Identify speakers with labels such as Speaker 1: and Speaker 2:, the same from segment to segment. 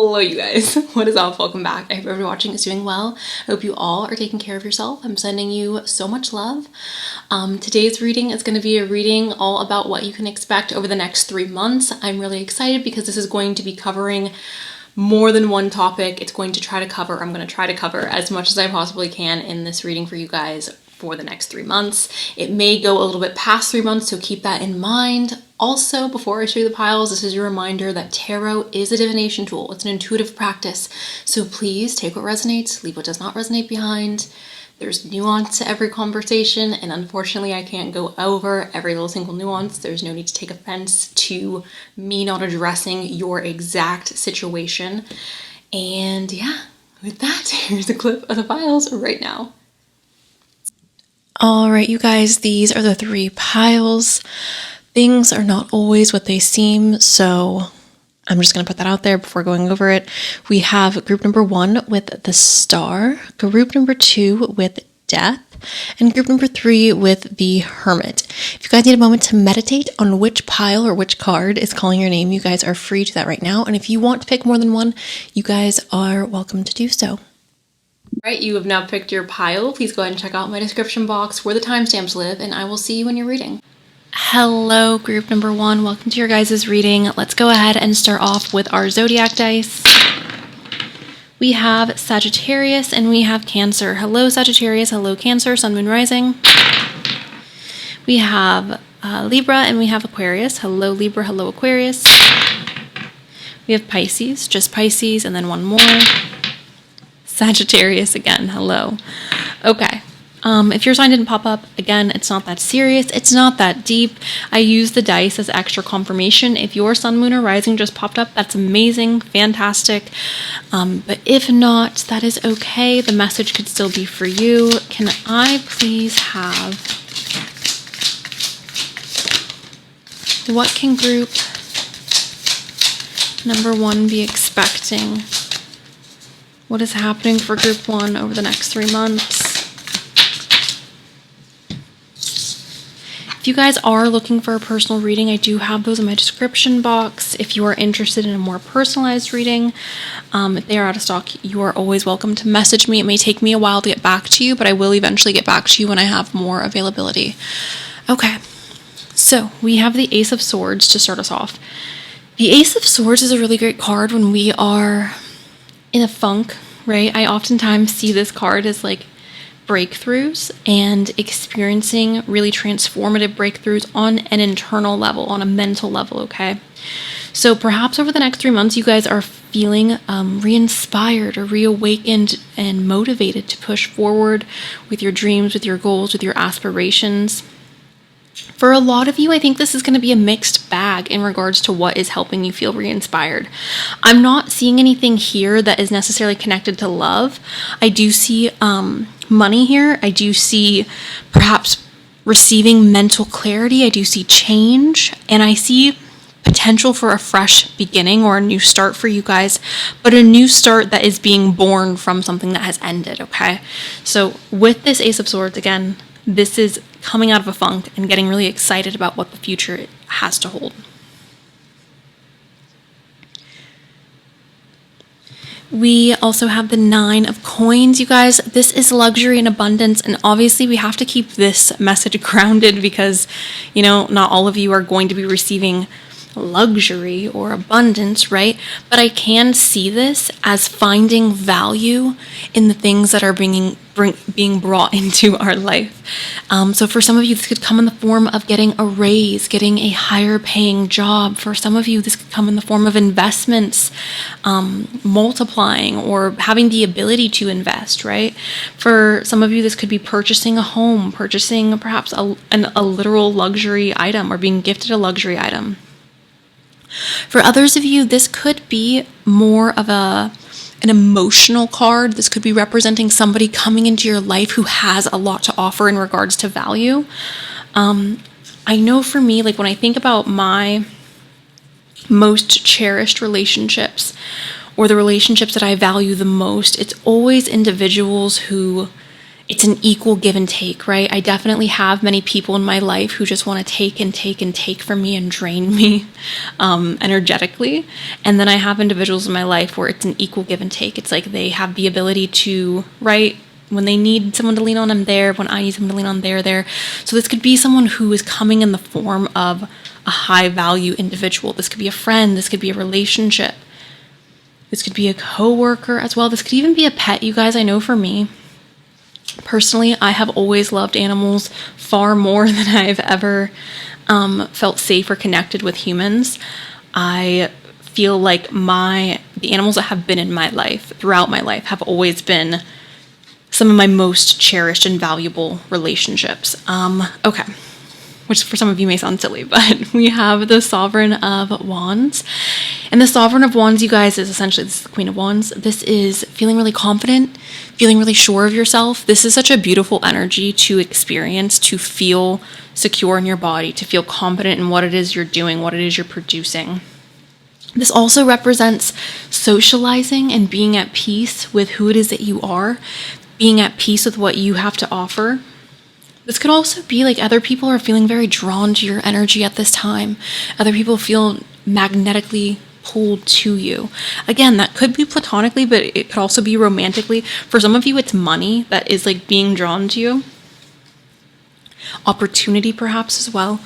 Speaker 1: Hello you guys, what is up? Welcome back. I hope everyone watching is doing well. I hope you all are taking care of yourself. I'm sending you so much love. Today's reading is going to be a reading all about what you can expect over the next 3 months. I'm really excited because this is going to be covering more than one topic. I'm going to try to cover as much as I possibly can in this reading for you guys for the next 3 months. It may go a little bit past 3 months, so keep that in mind. Also, before I show you the piles, this is your reminder that tarot is a divination tool. It's an intuitive practice. So please take what resonates, leave what does not resonate behind. There's nuance to every conversation, and unfortunately I can't go over every little single nuance. There's no need to take offense to me not addressing your exact situation. And yeah, with that, here's a clip of the files right now. All right, you guys, these are the 3 piles. Things are not always what they seem, so I'm just going to put that out there before going over it. We have group number 1 with the Star, group number 2 with Death, and group number 3 with the Hermit. If you guys need a moment to meditate on which pile or which card is calling your name, you guys are free to do that right now. And if you want to pick more than one, you guys are welcome to do so. Right, you have now picked your pile. Please go ahead and check out my description box where the timestamps live, and I will see you when you're reading. Hello, group number 1. Welcome to your guys' reading. Let's go ahead and start off with our zodiac dice. We have Sagittarius and we have Cancer. Hello, Sagittarius. Hello, Cancer. Sun, Moon, Rising. We have Libra and we have Aquarius. Hello, Libra. Hello, Aquarius. We have Pisces, just Pisces, and then one more. Sagittarius again. Hello. Okay. If your sign didn't pop up, again, it's not that serious. It's not that deep. I use the dice as extra confirmation. If your sun, moon, or rising just popped up, that's amazing, fantastic. But if not, that is okay. The message could still be for you. Can I please have... What can group number 1 be expecting? What is happening for group 1 over the next 3 months? If you guys are looking for a personal reading, I do have those in my description box. If you are interested in a more personalized reading, if they are out of stock, you are always welcome to message me. It may take me a while to get back to you, but I will eventually get back to you when I have more availability. Okay, so we have the Ace of Swords to start us off. The Ace of Swords is a really great card when we are in a funk, right? I oftentimes see this card as like breakthroughs and experiencing really transformative breakthroughs on an internal level, on a mental level, okay? So perhaps over the next 3 months, you guys are feeling re-inspired or reawakened and motivated to push forward with your dreams, with your goals, with your aspirations. For a lot of you, I think this is going to be a mixed bag in regards to what is helping you feel re-inspired. I'm not seeing anything here that is necessarily connected to love. I do see money here. I do see perhaps receiving mental clarity. I do see change, and I see potential for a fresh beginning or a new start for you guys, but a new start that is being born from something that has ended, okay? So with this Ace of Swords, again, this is coming out of a funk and getting really excited about what the future has to hold. We also have the 9 of Coins, you guys. This is luxury and abundance, and obviously we have to keep this message grounded because, you know, not all of you are going to be receiving luxury or abundance, right? But I can see this as finding value in the things that are being brought into our life. So for some of you, this could come in the form of getting a raise, getting a higher paying job. For some of you, this could come in the form of investments, multiplying or having the ability to invest, right? For some of you, this could be purchasing a home, purchasing perhaps a literal luxury item or being gifted a luxury item. For others of you, this could be more of an emotional card. This could be representing somebody coming into your life who has a lot to offer in regards to value. I know for me, like when I think about my most cherished relationships or the relationships that I value the most, it's always individuals who it's an equal give and take, right? I definitely have many people in my life who just want to take and take and take from me and drain me energetically. And then I have individuals in my life where it's an equal give and take. It's like they have the ability to, right? When they need someone to lean on, I'm there. When I need someone to lean on, they're there. So this could be someone who is coming in the form of a high value individual. This could be a friend. This could be a relationship. This could be a coworker as well. This could even be a pet, you guys. I know for me, personally, I have always loved animals far more than I've ever felt safe or connected with humans. I feel like the animals that have been in my life, throughout my life, have always been some of my most cherished and valuable relationships. Okay. Which for some of you may sound silly, but we have the Sovereign of Wands. And the Sovereign of Wands, you guys, is essentially, this is the Queen of Wands. This is feeling really confident, feeling really sure of yourself. This is such a beautiful energy to experience, to feel secure in your body, to feel confident in what it is you're doing, what it is you're producing. This also represents socializing and being at peace with who it is that you are, being at peace with what you have to offer. This could also be like other people are feeling very drawn to your energy at this time. Other people feel magnetically pulled to you. Again, that could be platonically, but it could also be romantically. For some of you, it's money that is like being drawn to you. Opportunity perhaps as well.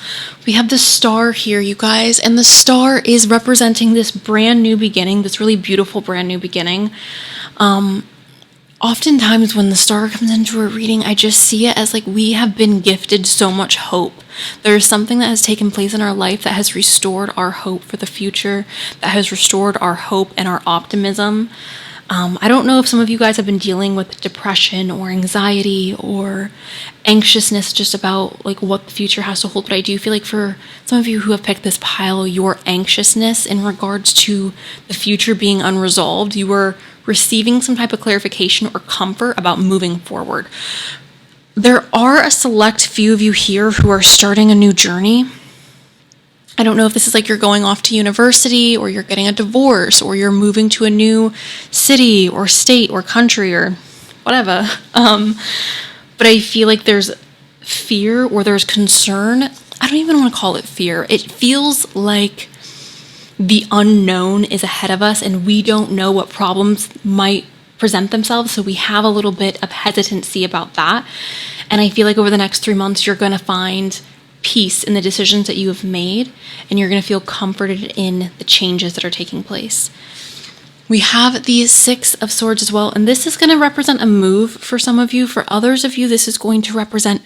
Speaker 1: We have the Star here, you guys, and the Star is representing this brand new beginning, this really beautiful brand new beginning. Oftentimes when the Star comes into a reading, I just see it as like we have been gifted so much hope. There is something that has taken place in our life that has restored our hope for the future, that has restored our hope and our optimism. I don't know if some of you guys have been dealing with depression or anxiety or anxiousness just about like what the future has to hold, but I do feel like for some of you who have picked this pile, your anxiousness in regards to the future being unresolved, you were receiving some type of clarification or comfort about moving forward. There are a select few of you here who are starting a new journey. I don't know if this is like you're going off to university or you're getting a divorce or you're moving to a new city or state or country or whatever. But I feel like there's fear or there's concern. I don't even want to call it fear. It feels like the unknown is ahead of us and we don't know what problems might present themselves. So we have a little bit of hesitancy about that. And I feel like over the next 3 months, you're going to find peace in the decisions that you have made, and you're going to feel comforted in the changes that are taking place. We have the Six of Swords as well, and this is going to represent a move for some of you. For others of you, this is going to represent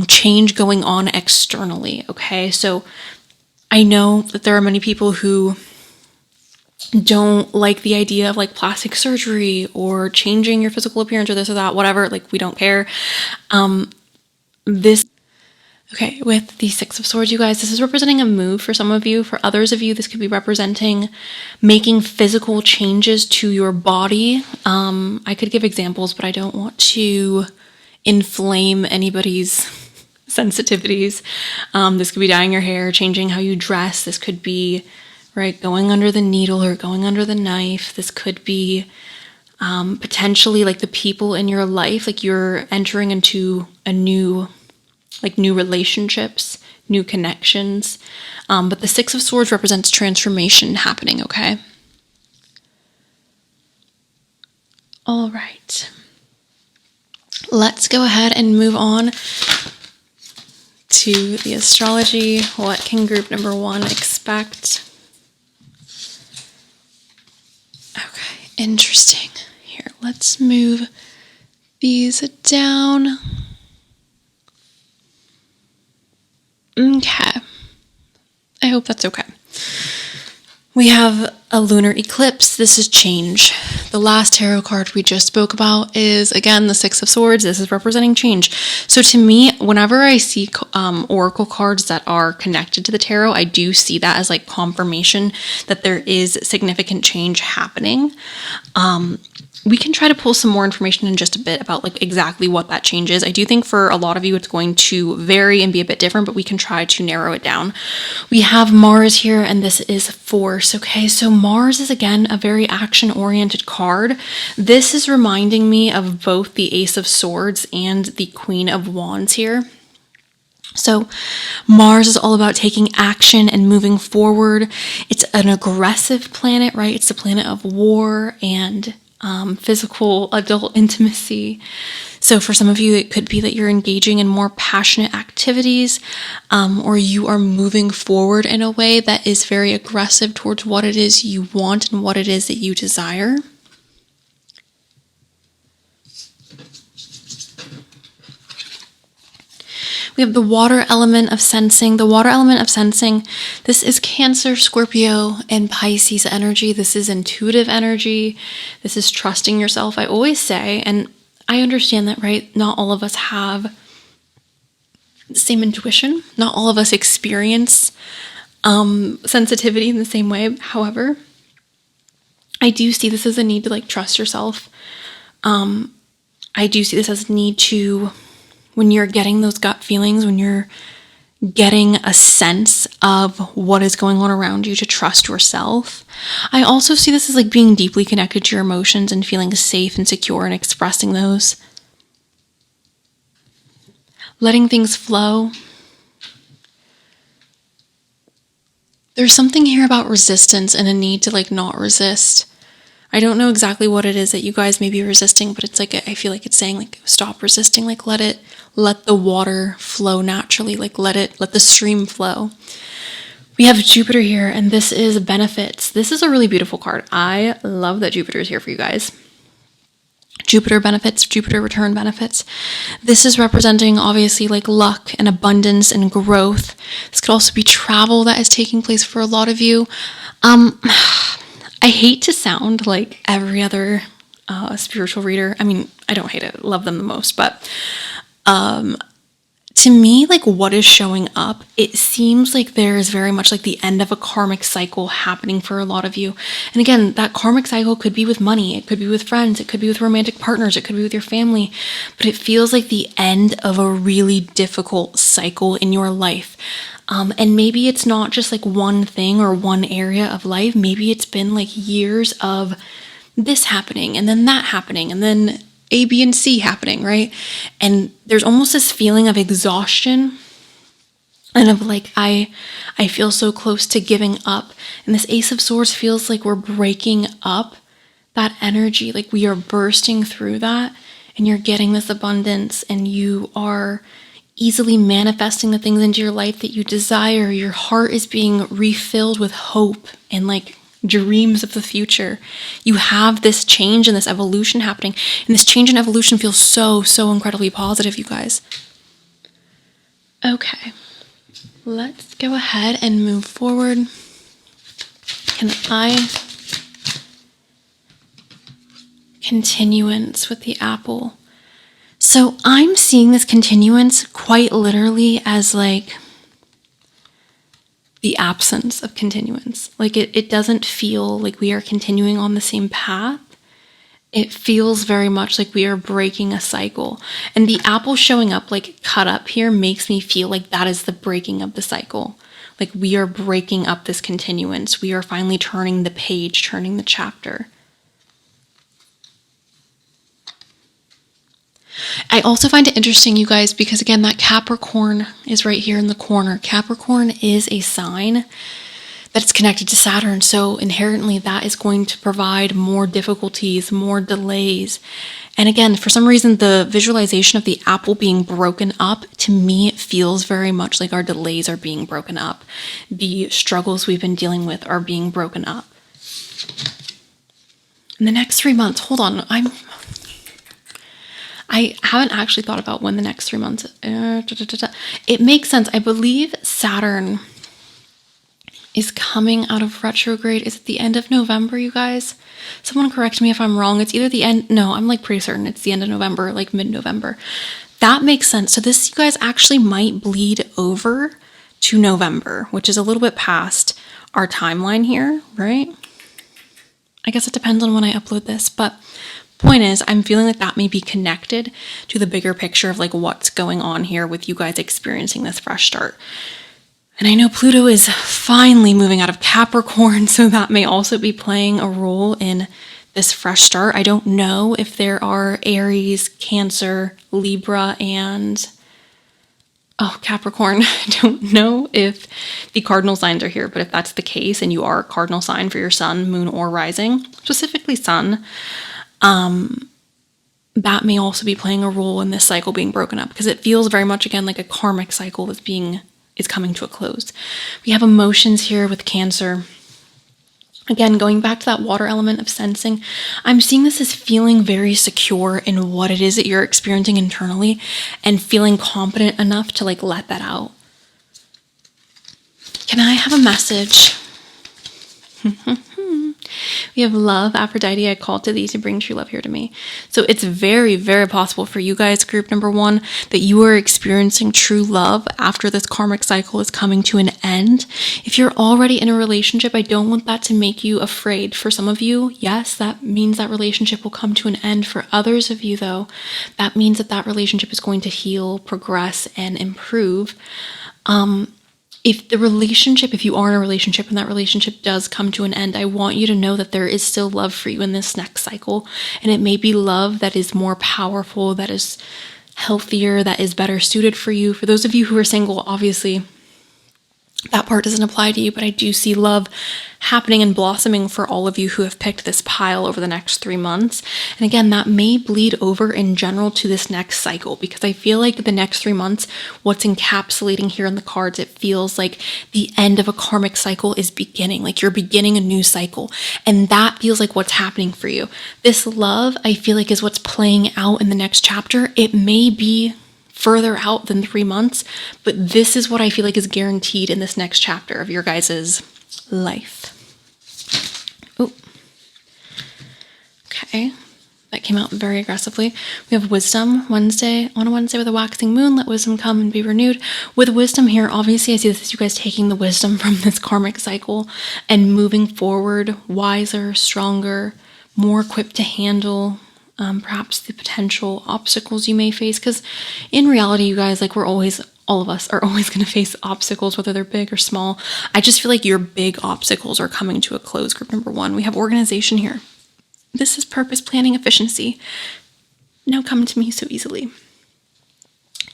Speaker 1: change going on externally, okay? So I know that there are many people who don't like the idea of like plastic surgery or changing your physical appearance or this or that, whatever, like we don't care. Okay, with the Six of Swords, you guys, this is representing a move for some of you. For others of you, this could be representing making physical changes to your body. I could give examples, but I don't want to inflame anybody's sensitivities. This could be dyeing your hair, changing how you dress. This could be, right, going under the needle or going under the knife. This could be potentially like the people in your life, like you're entering into a new relationships, new connections. But the Six of Swords represents transformation happening, okay? All right. Let's go ahead and move on to the astrology. What can group number 1 expect? Okay, interesting. Here, let's move these down. Okay. I hope that's okay. We have a lunar eclipse. This is change. The last tarot card we just spoke about is, again, the Six of Swords. This is representing change. So to me, whenever I see oracle cards that are connected to the tarot, I do see that as like confirmation that there is significant change happening. We can try to pull some more information in just a bit about like exactly what that change is. I do think for a lot of you it's going to vary and be a bit different, but we can try to narrow it down. We have Mars here, and this is force, okay? So Mars is, again, a very action-oriented card. This is reminding me of both the Ace of Swords and the Queen of Wands here. So Mars is all about taking action and moving forward. It's an aggressive planet, right? It's the planet of war and physical adult intimacy. So for some of you, it could be that you're engaging in more passionate activities, or you are moving forward in a way that is very aggressive towards what it is you want and what it is that you desire. We have the water element of sensing. The water element of sensing, this is Cancer, Scorpio, and Pisces energy. This is intuitive energy. This is trusting yourself. I always say, and I understand that, right? Not all of us have the same intuition. Not all of us experience sensitivity in the same way. However, I do see this as a need to trust yourself. I do see this as a need to, when you're getting those gut feelings, when you're getting a sense of what is going on around you, to trust yourself. I also see this as being deeply connected to your emotions and feeling safe and secure and expressing those. Letting things flow. There's something here about resistance and a need to not resist. I don't know exactly what it is that you guys may be resisting, but it's I feel like it's saying stop resisting, let the water flow naturally, let the stream flow. We have Jupiter here, and this is benefits. This is a really beautiful card. I love that Jupiter is here for you guys. Jupiter benefits, Jupiter return benefits. This is representing obviously luck and abundance and growth. This could also be travel that is taking place for a lot of you. I hate to sound like every other spiritual reader. I mean, I don't hate it. Love them the most. But to me, what is showing up, it seems like there is very much the end of a karmic cycle happening for a lot of you. And again, that karmic cycle could be with money. It could be with friends. It could be with romantic partners. It could be with your family. But it feels like the end of a really difficult cycle in your life. And maybe it's not just one thing or one area of life. Maybe it's been years of this happening and then that happening and then A, B, and C happening, right? And there's almost this feeling of exhaustion and of I feel so close to giving up. And this Ace of Swords feels like we're breaking up that energy. We are bursting through that, and you're getting this abundance, and you are easily manifesting the things into your life that you desire. Your heart is being refilled with hope and dreams of the future. You have this change and this evolution happening, and this change and evolution feels so incredibly positive, you guys. Okay, let's go ahead and move forward. Continuance with the apple. So I'm seeing this continuance quite literally as the absence of continuance. It doesn't feel like we are continuing on the same path. It feels very much like we are breaking a cycle. And the apple showing up cut up here makes me feel like that is the breaking of the cycle. We are breaking up this continuance. We are finally turning the page, turning the chapter. I also find it interesting, you guys, because again, that Capricorn is right here in the corner. Capricorn is a sign that's connected to Saturn. So inherently that is going to provide more difficulties, more delays. And again, for some reason, the visualization of the apple being broken up, to me, it feels very much like our delays are being broken up. The struggles we've been dealing with are being broken up. In the next 3 months, hold on, I haven't actually thought about when the next 3 months. It makes sense. I believe Saturn is coming out of retrograde. Is it the end of November, you guys? Someone correct me if I'm wrong. It's either the end. No, I'm pretty certain it's the end of November, mid-November. That makes sense. So this, you guys, actually might bleed over to November, which is a little bit past our timeline here, right? I guess it depends on when I upload this, but point is, I'm feeling like that may be connected to the bigger picture of what's going on here with you guys experiencing this fresh start. And I know Pluto is finally moving out of Capricorn, so that may also be playing a role in this fresh start. I don't know if there are Aries, Cancer, Libra, and Capricorn. I don't know if the cardinal signs are here, but if that's the case and you are a cardinal sign for your sun, moon, or rising, specifically sun, that may also be playing a role in this cycle being broken up, because it feels very much again like a karmic cycle is coming to a close. We have emotions here with Cancer. Again, going back to that water element of sensing, I'm seeing this as feeling very secure in what it is that you're experiencing internally and feeling confident enough to like let that out. Can I have a message? We have love, Aphrodite, I call to thee to bring true love here to me. So it's very, very possible for you guys, group number one, that you are experiencing true love after this karmic cycle is coming to an end. If you're already in a relationship, I don't want that to make you afraid. For some of you, yes, that means that relationship will come to an end. For others of you, though, that means that that relationship is going to heal, progress, and improve. If you are in a relationship and that relationship does come to an end, I want you to know that there is still love for you in this next cycle. And it may be love that is more powerful, that is healthier, that is better suited for you. For those of you who are single, obviously, that part doesn't apply to you, but I do see love happening and blossoming for all of you who have picked this pile over the next 3 months. And again, that may bleed over in general to this next cycle, because I feel like the next 3 months, what's encapsulating here in the cards, it feels like the end of a karmic cycle is beginning, like you're beginning a new cycle. And that feels like what's happening for you. This love, I feel like, is what's playing out in the next chapter. It may be further out than 3 months, but this is what I feel like is guaranteed in this next chapter of your guys' life. Oh, okay. That came out very aggressively. We have wisdom on a Wednesday with a waxing moon. Let wisdom come and be renewed. With wisdom here, obviously I see this as you guys taking the wisdom from this karmic cycle and moving forward, wiser, stronger, more equipped to handle perhaps the potential obstacles you may face. Because in reality, you guys, like all of us are always going to face obstacles, whether they're big or small. I just feel like your big obstacles are coming to a close, group number one. We have organization here. This is purpose, planning, efficiency. Now come to me so easily.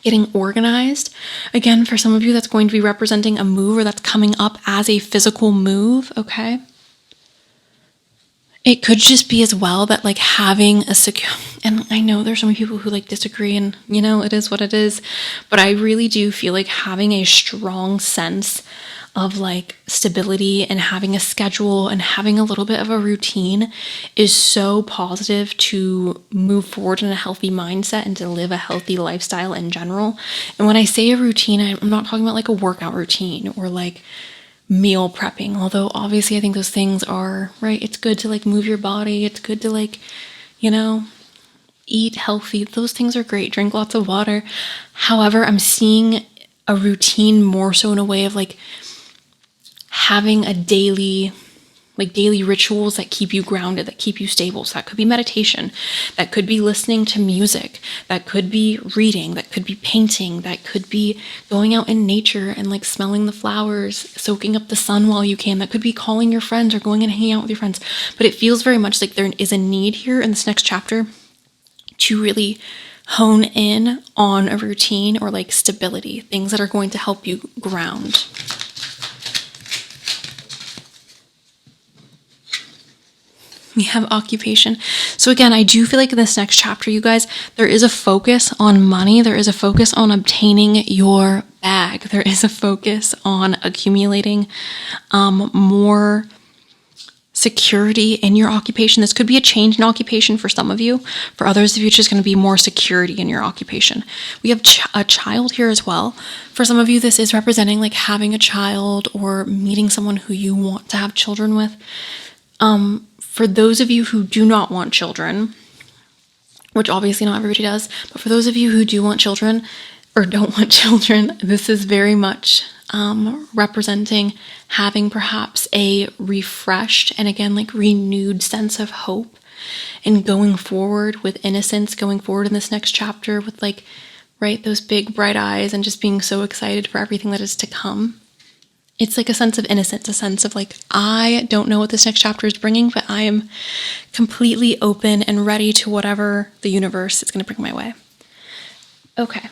Speaker 1: Getting organized. Again, for some of you, that's going to be representing a move, or that's coming up as a physical move, okay? It could just be as well that like having a secure, and I know there's so many people who like disagree, and it is what it is, but I really do feel like having a strong sense of like stability and having a schedule and having a little bit of a routine is so positive to move forward in a healthy mindset and to live a healthy lifestyle in general. And when I say a routine, I'm not talking about like a workout routine or like meal prepping, although obviously I think those things are right. It's good to like move your body. It's good to like, eat healthy. Those things are great. Drink lots of water. However, I'm seeing a routine more so in a way of like having a daily rituals that keep you grounded, that keep you stable. So that could be meditation, that could be listening to music, that could be reading, that could be painting, that could be going out in nature and like smelling the flowers, soaking up the sun while you can, that could be calling your friends or going and hanging out with your friends. But it feels very much like there is a need here in this next chapter to really hone in on a routine or like stability, things that are going to help you ground. We have occupation. So again, I do feel like in this next chapter, you guys, there is a focus on money. There is a focus on obtaining your bag. There is a focus on accumulating more security in your occupation. This could be a change in occupation for some of you. For others of you, it's just going to be more security in your occupation. We have a child here as well. For some of you, this is representing like having a child or meeting someone who you want to have children with. For those of you who do not want children, which obviously not everybody does, but for those of you who do want children or don't want children, this is very much representing having perhaps a refreshed and again like renewed sense of hope and going forward with innocence, going forward in this next chapter with like, right, those big bright eyes and just being so excited for everything that is to come. It's like a sense of innocence, a sense of like, I don't know what this next chapter is bringing, but I am completely open and ready to whatever the universe is going to bring my way. Okay.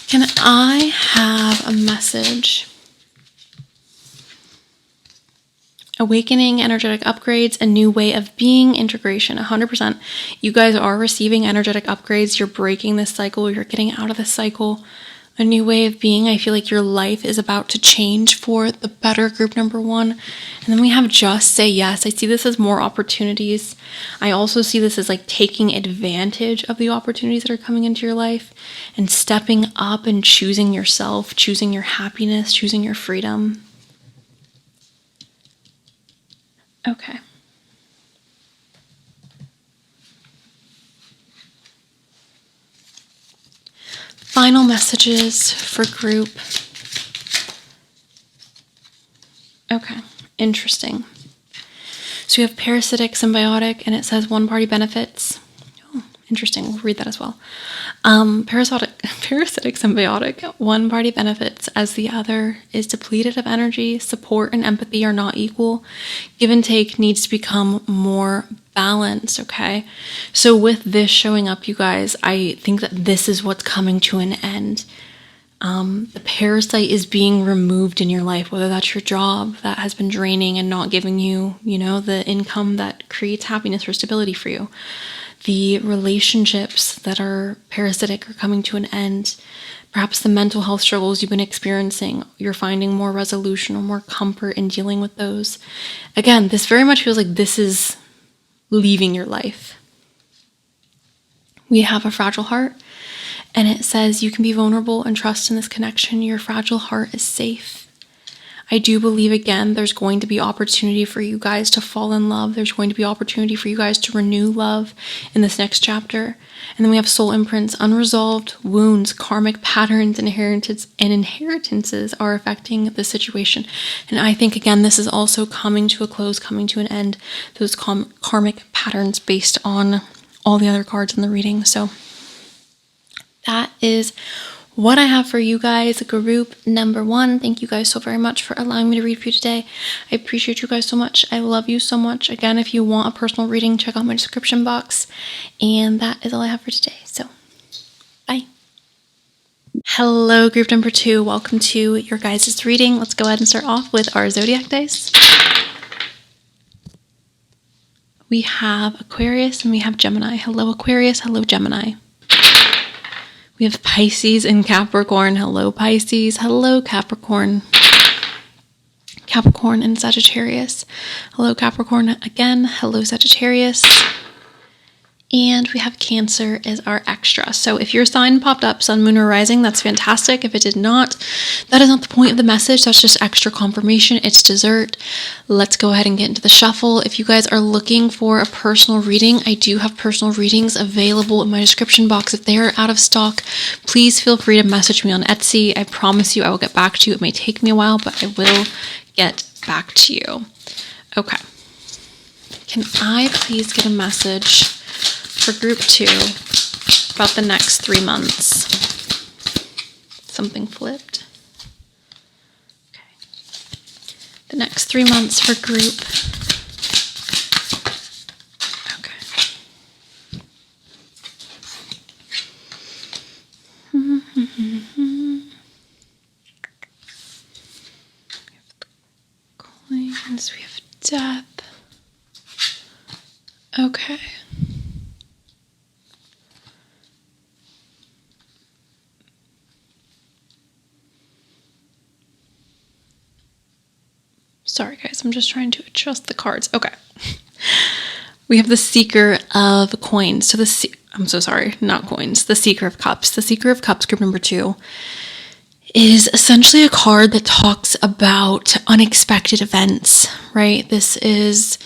Speaker 1: Can I have a message? Awakening, energetic upgrades, a new way of being, integration, 100%. You guys are receiving energetic upgrades. You're breaking this cycle. You're getting out of this cycle. A new way of being. I feel like your life is about to change for the better, group number 1. And then we have just say yes. I see this as more opportunities. I also see this as like taking advantage of the opportunities that are coming into your life and stepping up and choosing yourself, choosing your happiness, choosing your freedom. Okay. Final messages for group. Okay, interesting. So we have parasitic, symbiotic, and it says one party benefits. Oh, interesting. We'll read that as well. Parasitic, symbiotic, one party benefits as the other is depleted of energy. Support and empathy are not equal. Give and take needs to become more balanced, okay? So with this showing up, you guys, I think that this is what's coming to an end. The parasite is being removed in your life, whether that's your job that has been draining and not giving you, the income that creates happiness or stability for you. The relationships that are parasitic are coming to an end. Perhaps the mental health struggles you've been experiencing, you're finding more resolution or more comfort in dealing with those. Again, this very much feels like this is leaving your life. We have a fragile heart, and it says you can be vulnerable and trust in this connection. Your fragile heart is safe. I do believe, again, there's going to be opportunity for you guys to fall in love. There's going to be opportunity for you guys to renew love in this next chapter. And then we have soul imprints, unresolved wounds, karmic patterns, inheritances are affecting the situation. And I think, again, this is also coming to a close, coming to an end, those karmic patterns based on all the other cards in the reading. So that is what I have for you guys, group number 1. Thank you guys so very much for allowing me to read for you today. I appreciate you guys so much. I love you so much. Again, if you want a personal reading, check out my description box. And that is all I have for today. So, bye. Hello, group number 2. Welcome to your guys' reading. Let's go ahead and start off with our zodiac dice. We have Aquarius and we have Gemini. Hello, Aquarius. Hello, Gemini. We have Pisces and Capricorn. Hello, Pisces. Hello, Capricorn. Capricorn and Sagittarius. Hello, Capricorn again. Hello, Sagittarius. And we have Cancer as our extra. So if your sign popped up, Sun, Moon, or Rising, that's fantastic. If it did not, that is not the point of the message. That's just extra confirmation. It's dessert. Let's go ahead and get into the shuffle. If you guys are looking for a personal reading, I do have personal readings available in my description box. If they are out of stock, please feel free to message me on Etsy. I promise you I will get back to you. It may take me a while, but I will get back to you. Okay. Can I please get a message for group 2 about the next 3 months? Something flipped. Okay. The next 3 months for group. We have coins, we have death. Okay. Sorry, guys, I'm just trying to adjust the cards. Okay. We have the Seeker of Coins. So I'm so sorry, not coins. The Seeker of Cups. The Seeker of Cups, group number 2, is essentially a card that talks about unexpected events, right? This is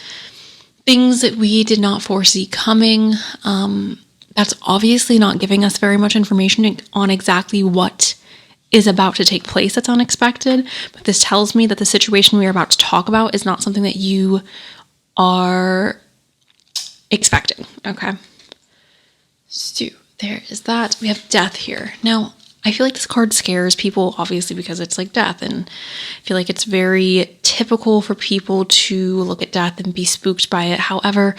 Speaker 1: things that we did not foresee coming. That's obviously not giving us very much information on exactly what is about to take place that's unexpected, but this tells me that the situation we are about to talk about is not something that you are expecting, okay? So there is that. We have death here. Now, I feel like this card scares people, obviously, because it's like death. And I feel like it's very typical for people to look at death and be spooked by it. However,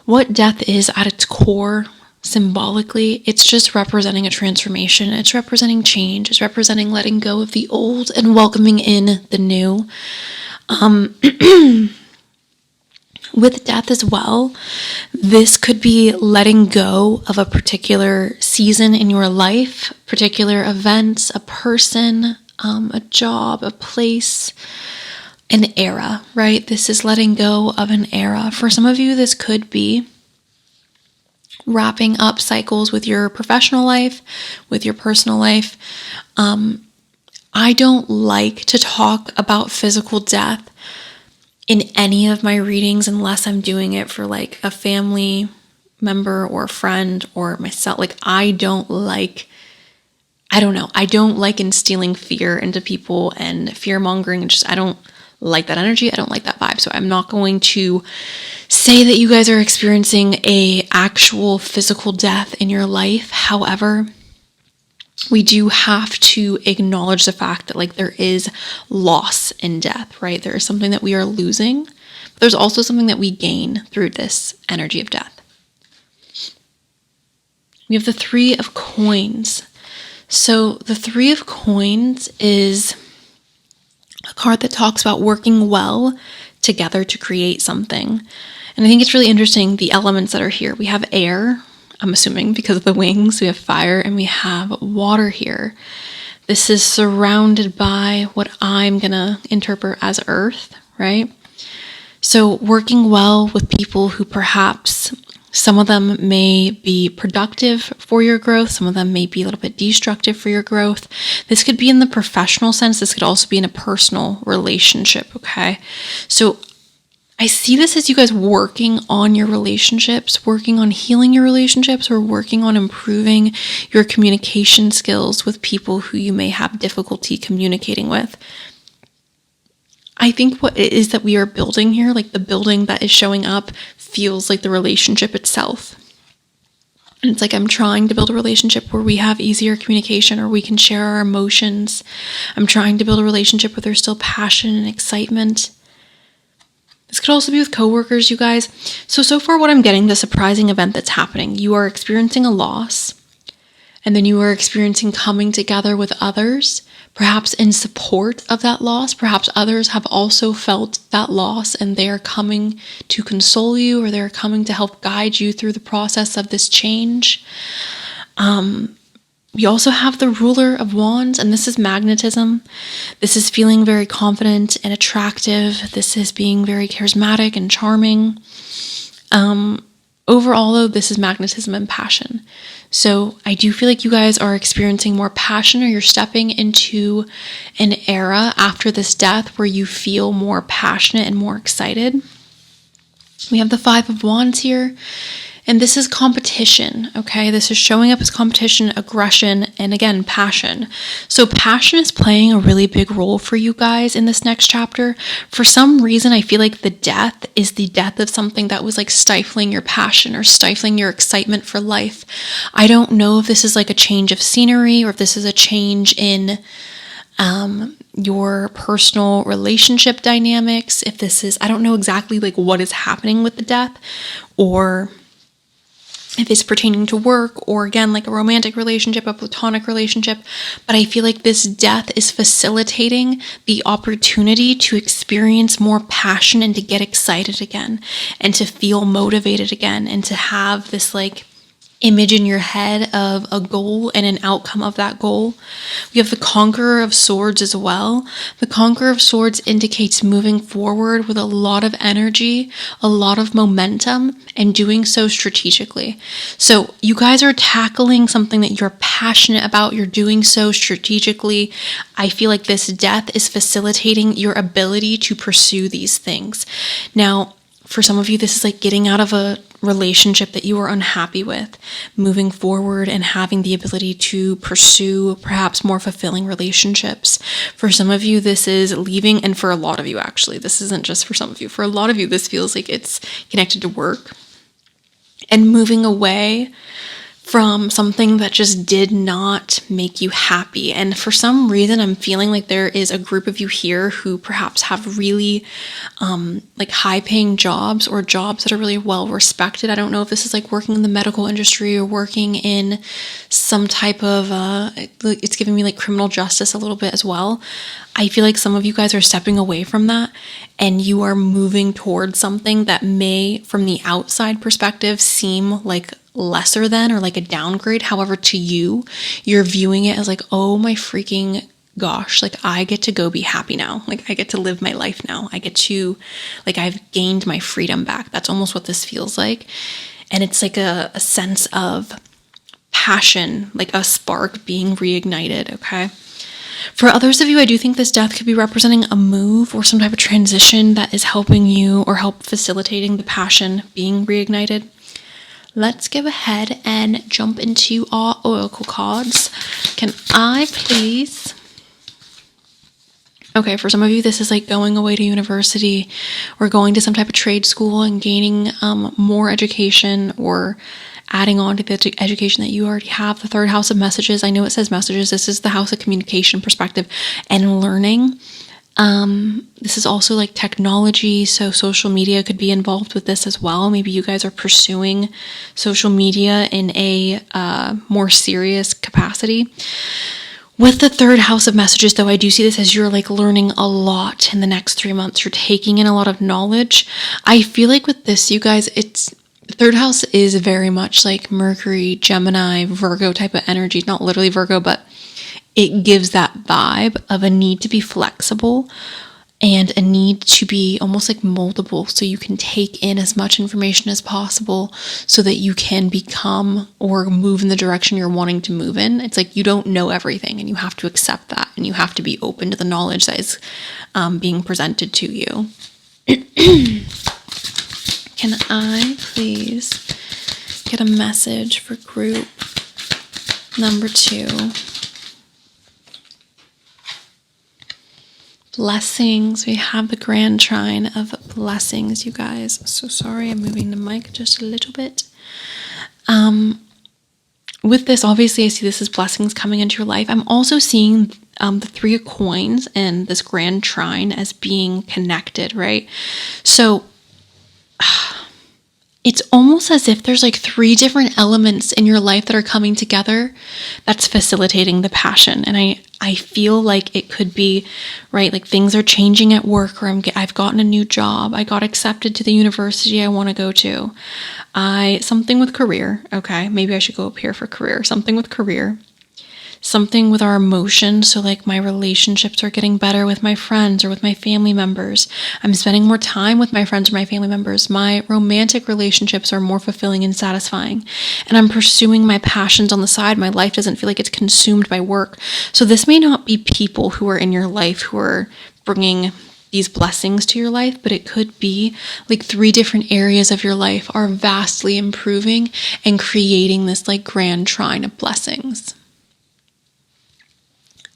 Speaker 1: what death is at its core, symbolically, it's just representing a transformation. It's representing change. It's representing letting go of the old and welcoming in the new. With death as well, this could be letting go of a particular season in your life, particular events, a person, a job, a place, an era, right? This is letting go of an era. For some of you, this could be wrapping up cycles with your professional life, with your personal life. I don't like to talk about physical death in any of my readings unless I'm doing it for like a family member or a friend or myself. Like I don't like instilling fear into people and fear mongering. I don't like that energy. I don't like that vibe. So I'm not going to say that you guys are experiencing a actual physical death in your life. However, we do have to acknowledge the fact that like there is loss in death, right? There is something that we are losing, but there's also something that we gain through this energy of death. We have the Three of Coins. So the Three of Coins is a card that talks about working well together to create something. And I think it's really interesting, the elements that are here. We have air, I'm assuming because of the wings, we have fire, and we have water here. This is surrounded by what I'm gonna interpret as earth, right? So working well with people who perhaps some of them may be productive for your growth, some of them may be a little bit destructive for your growth. This could be in the professional sense, this could also be in a personal relationship, okay? So I see this as you guys working on your relationships, working on healing your relationships, or working on improving your communication skills with people who you may have difficulty communicating with. I think what it is that we are building here, like the building that is showing up, feels like the relationship itself. And it's like I'm trying to build a relationship where we have easier communication or we can share our emotions. I'm trying to build a relationship where there's still passion and excitement. This could also be with coworkers, you guys. So far what I'm getting, the surprising event that's happening, you are experiencing a loss, and then you are experiencing coming together with others, perhaps in support of that loss. Perhaps others have also felt that loss and they are coming to console you, or they're coming to help guide you through the process of this change. We also have the Ruler of Wands, and this is magnetism. This is feeling very confident and attractive. This is being very charismatic and charming. Overall, though, this is magnetism and passion. So I do feel like you guys are experiencing more passion, or you're stepping into an era after this death where you feel more passionate and more excited. We have the Five of Wands here. And this is competition, okay? This is showing up as competition, aggression, and again, passion. So passion is playing a really big role for you guys in this next chapter. For some reason, I feel like the death is the death of something that was like stifling your passion or stifling your excitement for life. I don't know if this is like a change of scenery or if this is a change in your personal relationship dynamics. If this is, I don't know exactly like what is happening with the death, or if it's pertaining to work, or again, like a romantic relationship, a platonic relationship. But I feel like this death is facilitating the opportunity to experience more passion and to get excited again and to feel motivated again and to have this like image in your head of a goal and an outcome of that goal. We have the Conqueror of Swords as well. The Conqueror of Swords indicates moving forward with a lot of energy, a lot of momentum, and doing so strategically. So you guys are tackling something that you're passionate about. You're doing so strategically. I feel like this death is facilitating your ability to pursue these things. Now, for some of you, this is like getting out of a relationship that you are unhappy with, moving forward and having the ability to pursue perhaps more fulfilling relationships. For some of you, this is leaving, and for a lot of you, actually, this isn't just for some of you. For a lot of you, this feels like it's connected to work and moving away from something that just did not make you happy. And for some reason, I'm feeling like there is a group of you here who perhaps have really like high paying jobs or jobs that are really well respected. I don't know if this is like working in the medical industry or working in some type of, it's giving me like criminal justice a little bit as well. I feel like some of you guys are stepping away from that and you are moving towards something that may, from the outside perspective, seem like lesser than or like a downgrade. However, to you, you're viewing it as like, oh my freaking gosh, like I get to go be happy now. Like I get to live my life now. I get to, like I've gained my freedom back. That's almost what this feels like. And it's like a sense of passion, like a spark being reignited, okay? For others of you, I do think this death could be representing a move or some type of transition that is helping you or help facilitating the passion being reignited. Let's go ahead and jump into our oracle cards. Can I please... Okay, for some of you, this is like going away to university or going to some type of trade school and gaining more education or adding on to the education that you already have. The third house of messages. I know it says messages. This is the house of communication, perspective, and learning. This is also like technology, so social media could be involved with this as well. Maybe you guys are pursuing social media in a more serious capacity. With the third house of messages, though, I do see this as you're like learning a lot in the next 3 months. You're taking in a lot of knowledge. I feel like with this, you guys, the third house is very much like Mercury, Gemini, Virgo type of energy. Not literally Virgo, but it gives that vibe of a need to be flexible and a need to be almost like moldable so you can take in as much information as possible so that you can become or move in the direction you're wanting to move in. It's like you don't know everything and you have to accept that and you have to be open to the knowledge that is being presented to you. Can I please get a message for group number 2? Blessings. We have the grand trine of blessings, you guys. So sorry, I'm moving the mic just a little bit. With this, obviously, I see this as blessings coming into your life. I'm also seeing the 3 of coins and this grand trine as being connected, right? So it's almost as if there's like 3 different elements in your life that are coming together that's facilitating the passion. And I feel like it could be, right, like things are changing at work or I've gotten a new job. I got accepted to the university I want to go to. Something with career, okay? Maybe I should go up here for career. Something with career. Something with our emotions. So like my relationships are getting better with my friends or with my family members. I'm spending more time with my friends or my family members. My romantic relationships are more fulfilling and satisfying. And I'm pursuing my passions on the side. My life doesn't feel like it's consumed by work. So this may not be people who are in your life who are bringing these blessings to your life, but it could be like 3 different areas of your life are vastly improving and creating this like grand trine of blessings.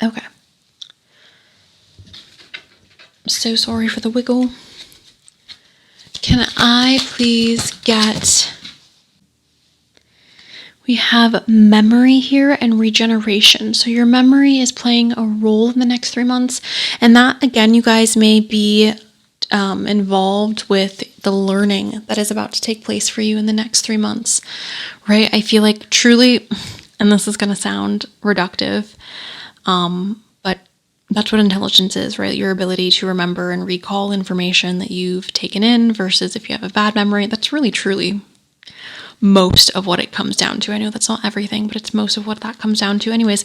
Speaker 1: Okay. So sorry for the wiggle. Can I please get... We have memory here and regeneration. So your memory is playing a role in the next 3 months. And that, again, you guys may be involved with the learning that is about to take place for you in the next 3 months, right? I feel like truly, and this is going to sound reductive, but that's what intelligence is, right? Your ability to remember and recall information that you've taken in versus if you have a bad memory. That's really, truly most of what it comes down to. I know that's not everything, but it's most of what that comes down to. Anyways,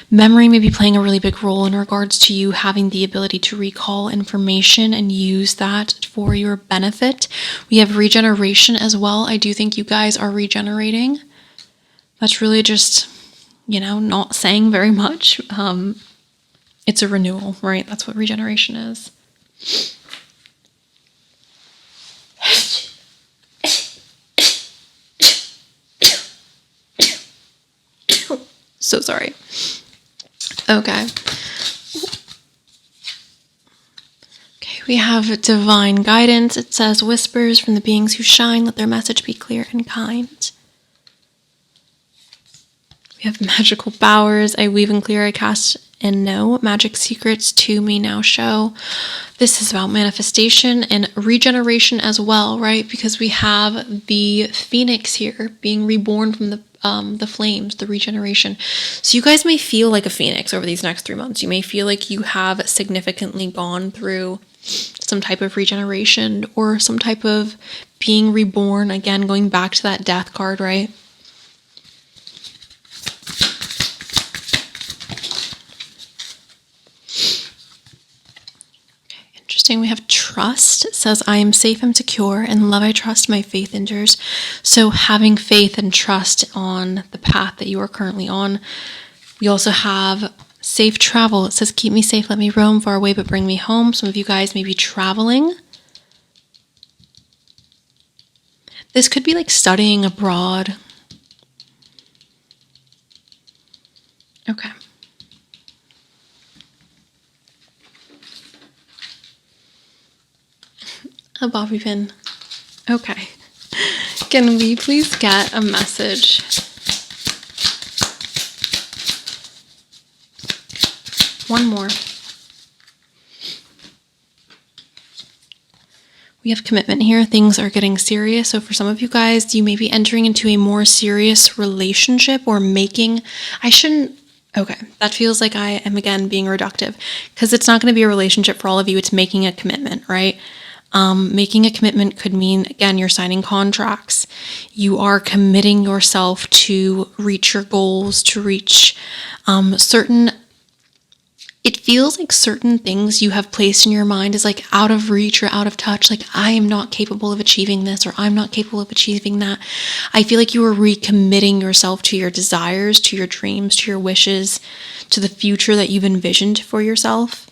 Speaker 1: memory may be playing a really big role in regards to you having the ability to recall information and use that for your benefit. We have regeneration as well. I do think you guys are regenerating. That's really just... not saying very much. It's a renewal, right? That's what regeneration is. So sorry. Okay. Okay, we have divine guidance. It says, whispers from the beings who shine, let their message be clear and kind. We have magical powers. I weave and clear, I cast and know. Magic secrets to me now show. This is about manifestation and regeneration as well, right? Because we have the phoenix here being reborn from the flames, the regeneration. So you guys may feel like a phoenix over these next 3 months. You may feel like you have significantly gone through some type of regeneration or some type of being reborn. Again, going back to that death card, right? Interesting. We have trust. It says, I am safe, I'm secure. In love, I trust, my faith endures. So having faith and trust on the path that you are currently on. We also have safe travel. It says, keep me safe, let me roam far away, but bring me home. Some of you guys may be traveling. This could be like studying abroad. Okay. A bobby pin. Okay. Can we please get a message? One more. We have commitment here. Things are getting serious. So for some of you guys, you may be entering into a more serious relationship or okay, that feels like I am again being reductive because it's not going to be a relationship for all of you. It's making a commitment, right? Making a commitment could mean, again, you're signing contracts. You are committing yourself to reach your goals, to reach it feels like certain things you have placed in your mind is like out of reach or out of touch. Like, I am not capable of achieving this, or I'm not capable of achieving that. I feel like you are recommitting yourself to your desires, to your dreams, to your wishes, to the future that you've envisioned for yourself.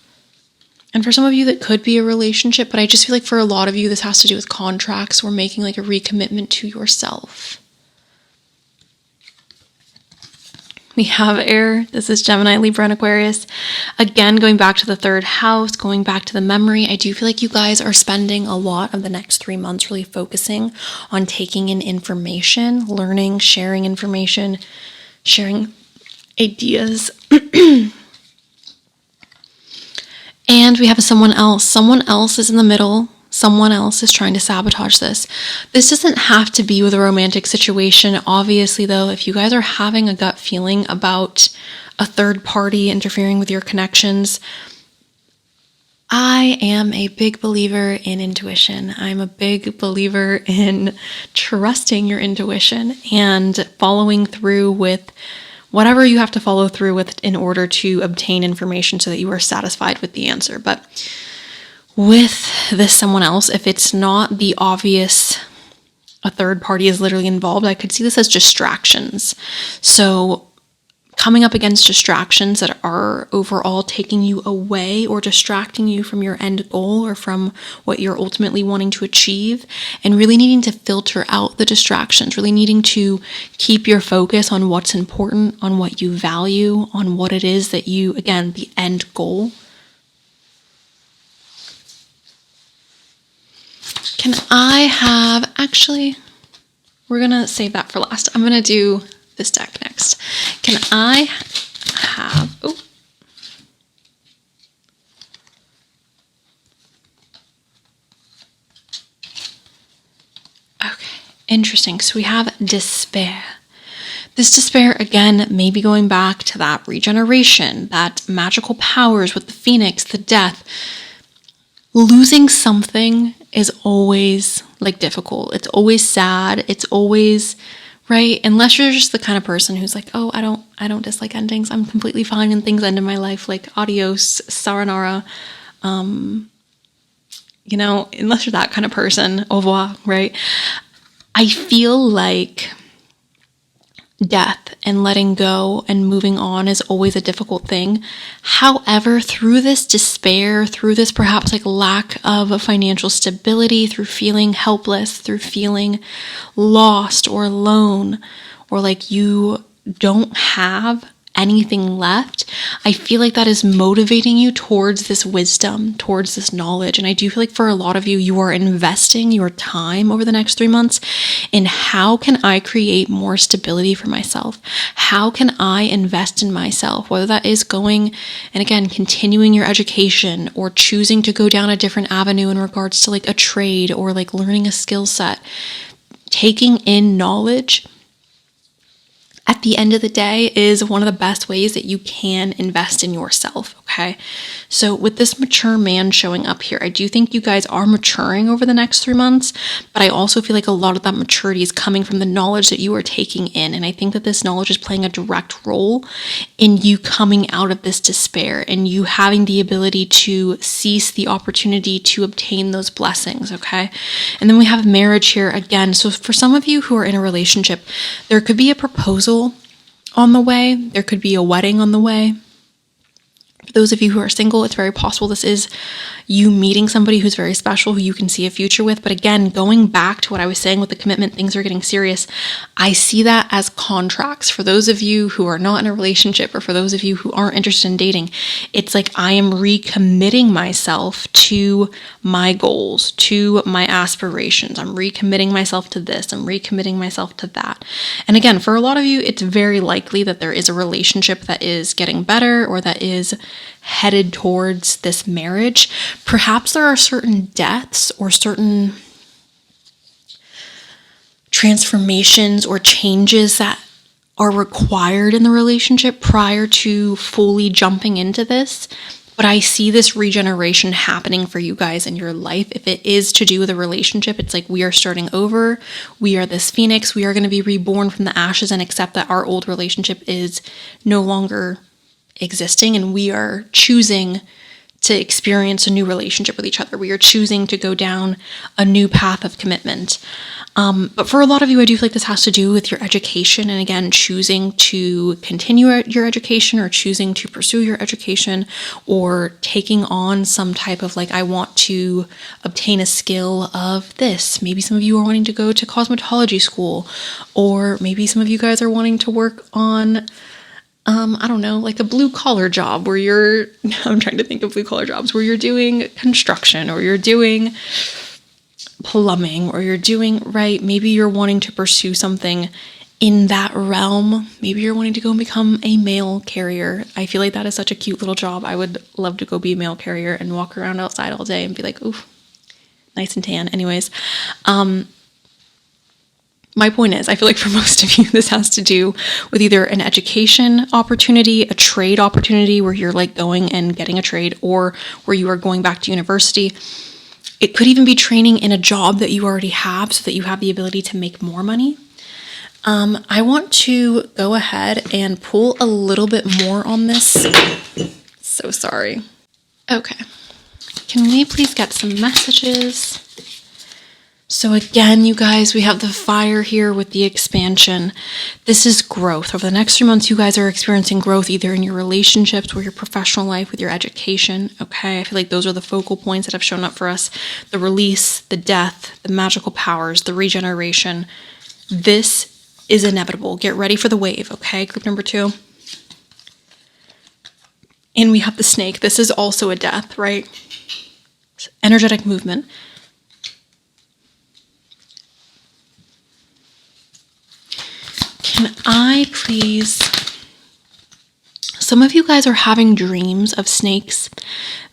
Speaker 1: And for some of you, that could be a relationship, but I just feel like for a lot of you, this has to do with contracts or making like a recommitment to yourself. We have air. This is Gemini, Libra, and Aquarius. Again, going back to the third house, going back to the memory, I do feel like you guys are spending a lot of the next 3 months really focusing on taking in information, learning, sharing information, sharing ideas. And we have someone else. Someone else is in the middle. Someone else is trying to sabotage this. This doesn't have to be with a romantic situation. Obviously, though, if you guys are having a gut feeling about a third party interfering with your connections, I am a big believer in intuition. I'm a big believer in trusting your intuition and following through with whatever you have to follow through with in order to obtain information so that you are satisfied with the answer. But with this someone else, if it's not the obvious, a third party is literally involved, I could see this as distractions. So coming up against distractions that are overall taking you away or distracting you from your end goal or from what you're ultimately wanting to achieve, and really needing to filter out the distractions, really needing to keep your focus on what's important, on what you value, on what it is that you, again, the end goal. Can I have, actually, we're going to save that for last. I'm going to do this deck next. Can I have, okay, interesting. So we have despair. This despair, again, may be going back to that regeneration, that magical powers with the phoenix, the death. Losing something is always like difficult. It's always sad. It's always, right? Unless you're just the kind of person who's like, oh, I don't dislike endings. I'm completely fine when things end in my life. Like, adios, sayonara. Unless you're that kind of person, au revoir, right? I feel like death and letting go and moving on is always a difficult thing. However, through this despair, through this perhaps like lack of financial stability, through feeling helpless, through feeling lost or alone, or like you don't have anything left, I feel like that is motivating you towards this wisdom, towards this knowledge. And I do feel like for a lot of you, you are investing your time over the next 3 months in how can I create more stability for myself? How can I invest in myself? Whether that is going and again, continuing your education or choosing to go down a different avenue in regards to like a trade or like learning a skill set, taking in knowledge at the end of the day is one of the best ways that you can invest in yourself, okay? So with this mature man showing up here, I do think you guys are maturing over the next 3 months, but I also feel like a lot of that maturity is coming from the knowledge that you are taking in. And I think that this knowledge is playing a direct role in you coming out of this despair and you having the ability to seize the opportunity to obtain those blessings, okay? And then we have marriage here again. So for some of you who are in a relationship, there could be a proposal on the way. There could be a wedding on the way. For those of you who are single, it's very possible this is you meeting somebody who's very special, who you can see a future with. But again, going back to what I was saying with the commitment, things are getting serious. I see that as contracts. For those of you who are not in a relationship, or for those of you who aren't interested in dating, it's like I am recommitting myself to my goals, to my aspirations. I'm recommitting myself to this. I'm recommitting myself to that. And again, for a lot of you, it's very likely that there is a relationship that is getting better or that is headed towards this marriage. Perhaps there are certain deaths or certain transformations or changes that are required in the relationship prior to fully jumping into this. But I see this regeneration happening for you guys in your life. If it is to do with a relationship, it's like we are starting over. We are this phoenix. We are going to be reborn from the ashes and accept that our old relationship is no longer existing, and we are choosing to experience a new relationship with each other. We are choosing to go down a new path of commitment. But for a lot of you, I do feel like this has to do with your education. And again, choosing to continue your education or choosing to pursue your education or taking on some type of like, I want to obtain a skill of this. Maybe some of you are wanting to go to cosmetology school, or maybe some of you guys are wanting to work on I don't know, like a blue collar job where I'm trying to think of blue collar jobs where you're doing construction or you're doing plumbing or you're doing, right? Maybe you're wanting to pursue something in that realm. Maybe you're wanting to go and become a mail carrier. I feel like that is such a cute little job. I would love to go be a mail carrier and walk around outside all day and be like, ooh, nice and tan. Anyways, my point is, I feel like for most of you, this has to do with either an education opportunity, a trade opportunity where you're like going and getting a trade, or where you are going back to university. It could even be training in a job that you already have so that you have the ability to make more money. I want to go ahead and pull a little bit more on this. So sorry. Okay. Can we please get some messages? So again, you guys, we have the fire here with the expansion. This is growth. Over the next 3 months, you guys are experiencing growth either in your relationships or your professional life with your education. Okay, I feel like those are the focal points that have shown up for us. The release, the death, the magical powers, the regeneration. This is inevitable. Get ready for the wave, okay? Group number 2. And we have the snake. This is also a death, right? Energetic movement. Can I please, some of you guys are having dreams of snakes.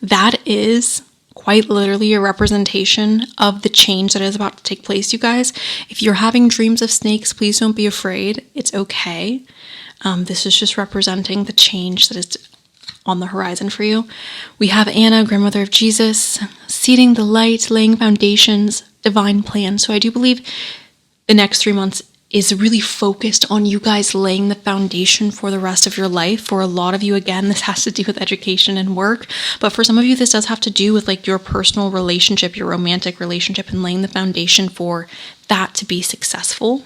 Speaker 1: That is quite literally a representation of the change that is about to take place, you guys. If you're having dreams of snakes, please don't be afraid. It's okay. This is just representing the change that is on the horizon for you. We have Anna, grandmother of Jesus, seeding the light, laying foundations, divine plan. So I do believe the next 3 months is really focused on you guys laying the foundation for the rest of your life. For a lot of you, again, this has to do with education and work. But for some of you, this does have to do with like your personal relationship, your romantic relationship, and laying the foundation for that to be successful.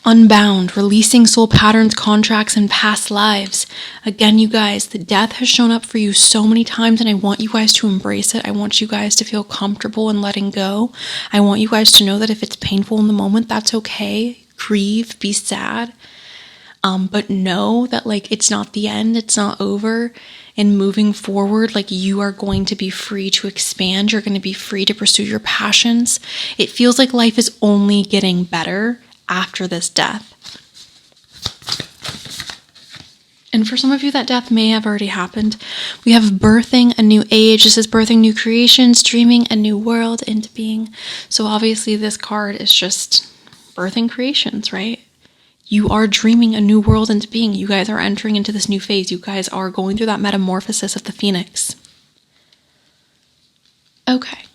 Speaker 1: Unbound, releasing soul patterns, contracts, and past lives. Again, you guys, the death has shown up for you so many times, and I want you guys to embrace it. I want you guys to feel comfortable in letting go. I want you guys to know that if it's painful in the moment, that's okay. Grieve, be sad. But know that like it's not the end, it's not over. And moving forward, like you are going to be free to expand. You're going to be free to pursue your passions. It feels like life is only getting better after this death. And for some of you, that death may have already happened. We have birthing a new age. This is birthing new creations, dreaming a new world into being. So obviously this card is just birthing creations, right? You are dreaming a new world into being. You guys are entering into this new phase. You guys are going through that metamorphosis of the phoenix. Okay.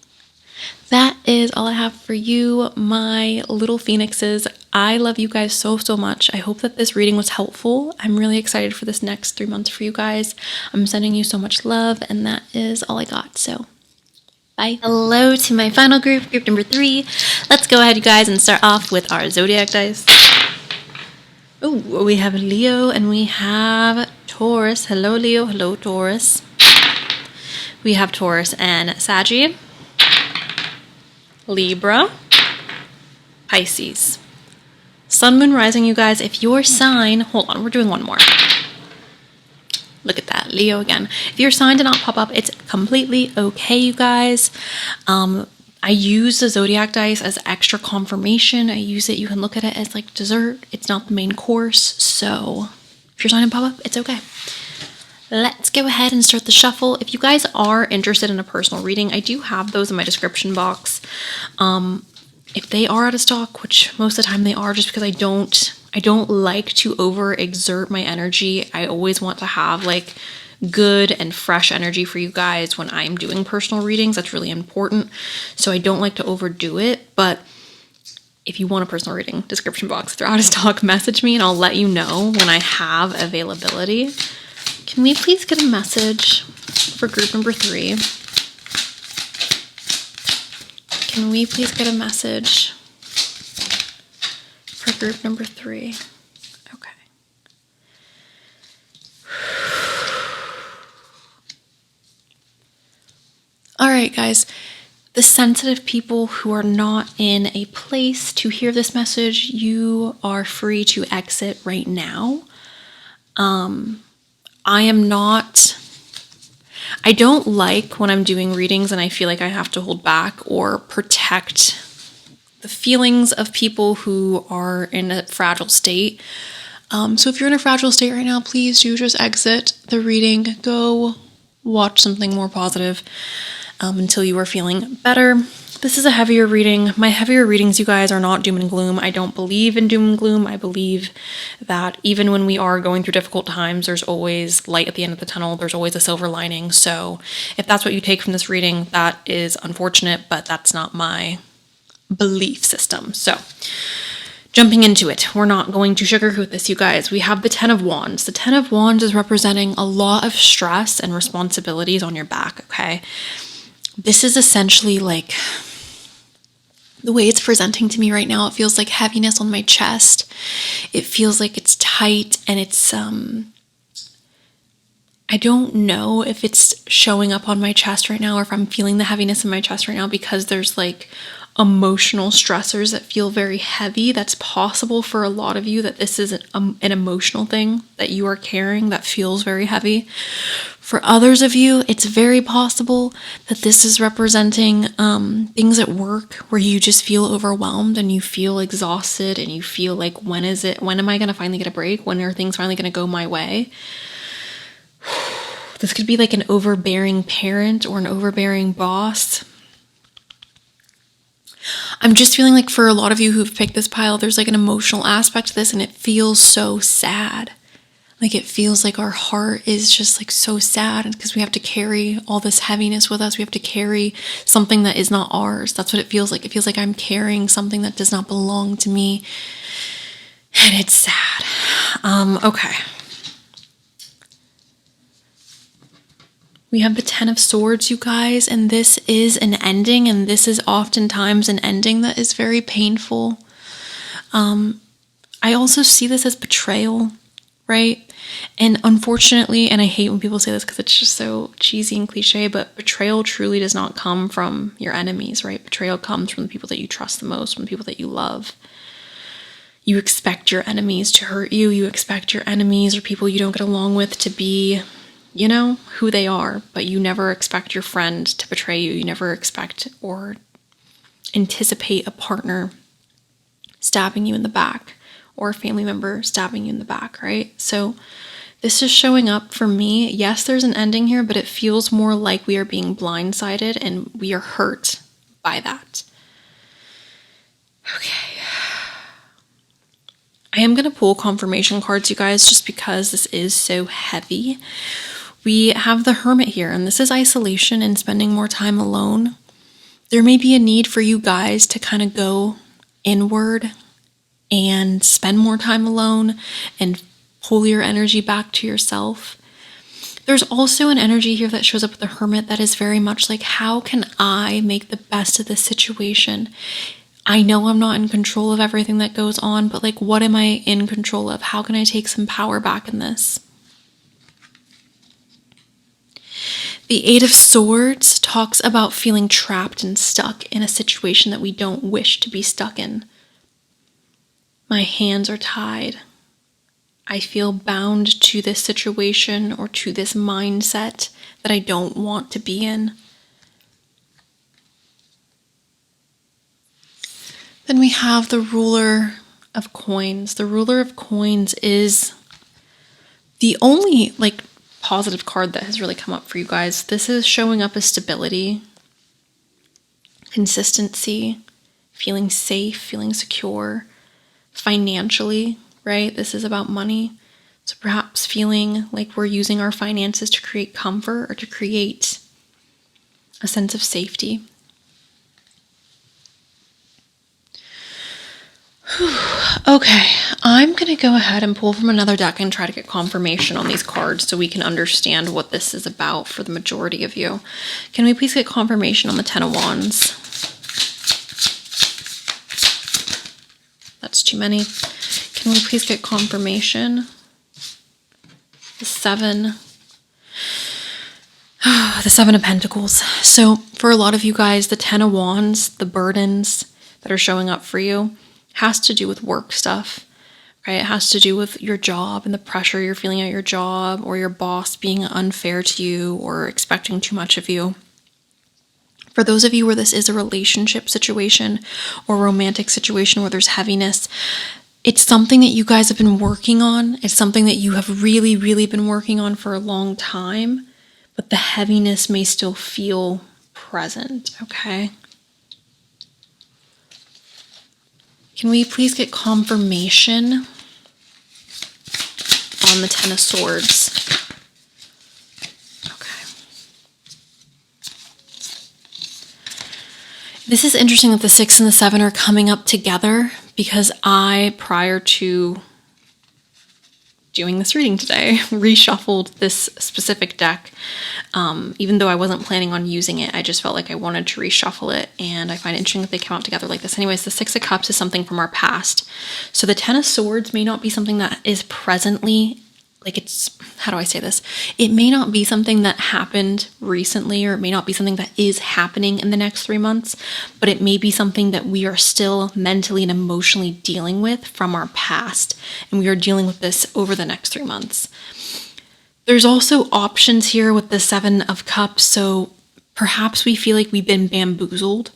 Speaker 1: That is all I have for you, my little phoenixes. I love you guys so, so much. I hope that this reading was helpful. I'm really excited for this next 3 months for you guys. I'm sending you so much love, and that is all I got. So, bye. Hello to my final group number 3. Let's go ahead, you guys, and start off with our zodiac dice. Oh, we have Leo and we have Taurus. Hello, Leo. Hello, Taurus. We have Taurus and Sagittarius. Libra, Pisces. Sun, Moon, Rising, you guys. If your sign, hold on, we're doing one more. Look at that, Leo again. If your sign did not pop up, it's completely okay, you guys. I use the zodiac dice as extra confirmation. I use it, you can look at it as like dessert. It's not the main course, so if your sign didn't pop up, it's okay. Let's go ahead and start the shuffle. If you guys are interested in a personal reading, I do have those in my description box. If they are out of stock, which most of the time they are, just because I don't like to overexert my energy. I always want to have like good and fresh energy for you guys when I'm doing personal readings. That's really important. So I don't like to overdo it, but if you want a personal reading, description box, if they're out of stock, message me and I'll let you know when I have availability. Can we please get a message for group number 3? Can we please get a message for group number 3? Okay. All right, guys. The sensitive people who are not in a place to hear this message, you are free to exit right now. I don't like when I'm doing readings and I feel like I have to hold back or protect the feelings of people who are in a fragile state. So if you're in a fragile state right now, please do just exit the reading. Go watch something more positive until you are feeling better. This is a heavier reading. My heavier readings, you guys, are not doom and gloom. I don't believe in doom and gloom. I believe that even when we are going through difficult times, there's always light at the end of the tunnel. There's always a silver lining. So if that's what you take from this reading, that is unfortunate, but that's not my belief system. So jumping into it, we're not going to sugarcoat this, you guys. We have the 10 of Wands. The 10 of Wands is representing a lot of stress and responsibilities on your back, okay? This is essentially like, the way it's presenting to me right now, it feels like heaviness on my chest. It feels like it's tight and it's, I don't know if it's showing up on my chest right now or if I'm feeling the heaviness in my chest right now because there's like emotional stressors that feel very heavy. That's possible for a lot of you, that this is an emotional thing that you are carrying that feels very heavy. For others of you, it's very possible that this is representing things at work where you just feel overwhelmed and you feel exhausted and you feel like, when am I going to finally get a break? When are things finally going to go my way? This could be like an overbearing parent or an overbearing boss. I'm just feeling like for a lot of you who've picked this pile, there's like an emotional aspect to this and it feels so sad. Like it feels like our heart is just like so sad because we have to carry all this heaviness with us. We have to carry something that is not ours. That's what it feels like. It feels like I'm carrying something that does not belong to me. And it's sad. Okay. We have the 10 of Swords, you guys, and this is an ending, and this is oftentimes an ending that is very painful. I also see this as betrayal, right? And unfortunately, and I hate when people say this because it's just so cheesy and cliche, but betrayal truly does not come from your enemies, right? Betrayal comes from the people that you trust the most, from the people that you love. You expect your enemies to hurt you. You expect your enemies or people you don't get along with to be, you know, who they are, but you never expect your friend to betray you. You never expect or anticipate a partner stabbing you in the back or a family member stabbing you in the back, right? So this is showing up for me. Yes, there's an ending here, but it feels more like we are being blindsided and we are hurt by that. Okay. I am going to pull confirmation cards, you guys, just because this is so heavy. We have the Hermit here, and this is isolation and spending more time alone. There may be a need for you guys to kind of go inward and spend more time alone and pull your energy back to yourself. There's also an energy here that shows up with the Hermit that is very much like, how can I make the best of this situation? I know I'm not in control of everything that goes on, but like, what am I in control of? How can I take some power back in this? The Eight of Swords talks about feeling trapped and stuck in a situation that we don't wish to be stuck in. My hands are tied. I feel bound to this situation or to this mindset that I don't want to be in. Then we have the Ruler of Coins. The Ruler of Coins is the only positive card that has really come up for you guys. This is showing up as stability, consistency, feeling safe, feeling secure, financially, right? This is about money. So perhaps feeling like we're using our finances to create comfort or to create a sense of safety. Okay, I'm going to go ahead and pull from another deck and try to get confirmation on these cards so we can understand what this is about for the majority of you. Can we please get confirmation on the Ten of Wands? That's too many. Can we please get confirmation? The Seven of Pentacles. So for a lot of you guys, the Ten of Wands, the burdens that are showing up for you, has to do with work stuff, right? It has to do with your job and the pressure you're feeling at your job, or your boss being unfair to you or expecting too much of you. For those of you where this is a relationship situation or romantic situation where there's heaviness, it's something that you guys have been working on. It's something that you have really, really been working on for a long time, but the heaviness may still feel present, okay? Can we please get confirmation on the Ten of Swords? Okay. This is interesting that the 6 and the 7 are coming up together, because prior to doing this reading today, reshuffled this specific deck. Even though I wasn't planning on using it, I just felt like I wanted to reshuffle it, and I find it interesting that they come out together like this. Anyways, the 6 of Cups is something from our past. So the 10 of Swords may not be something that is presently, how do I say this? It may not be something that happened recently, or it may not be something that is happening in the next 3 months, but it may be something that we are still mentally and emotionally dealing with from our past, and we are dealing with this over the next 3 months. There's also options here with the 7 of Cups, so perhaps we feel like we've been bamboozled,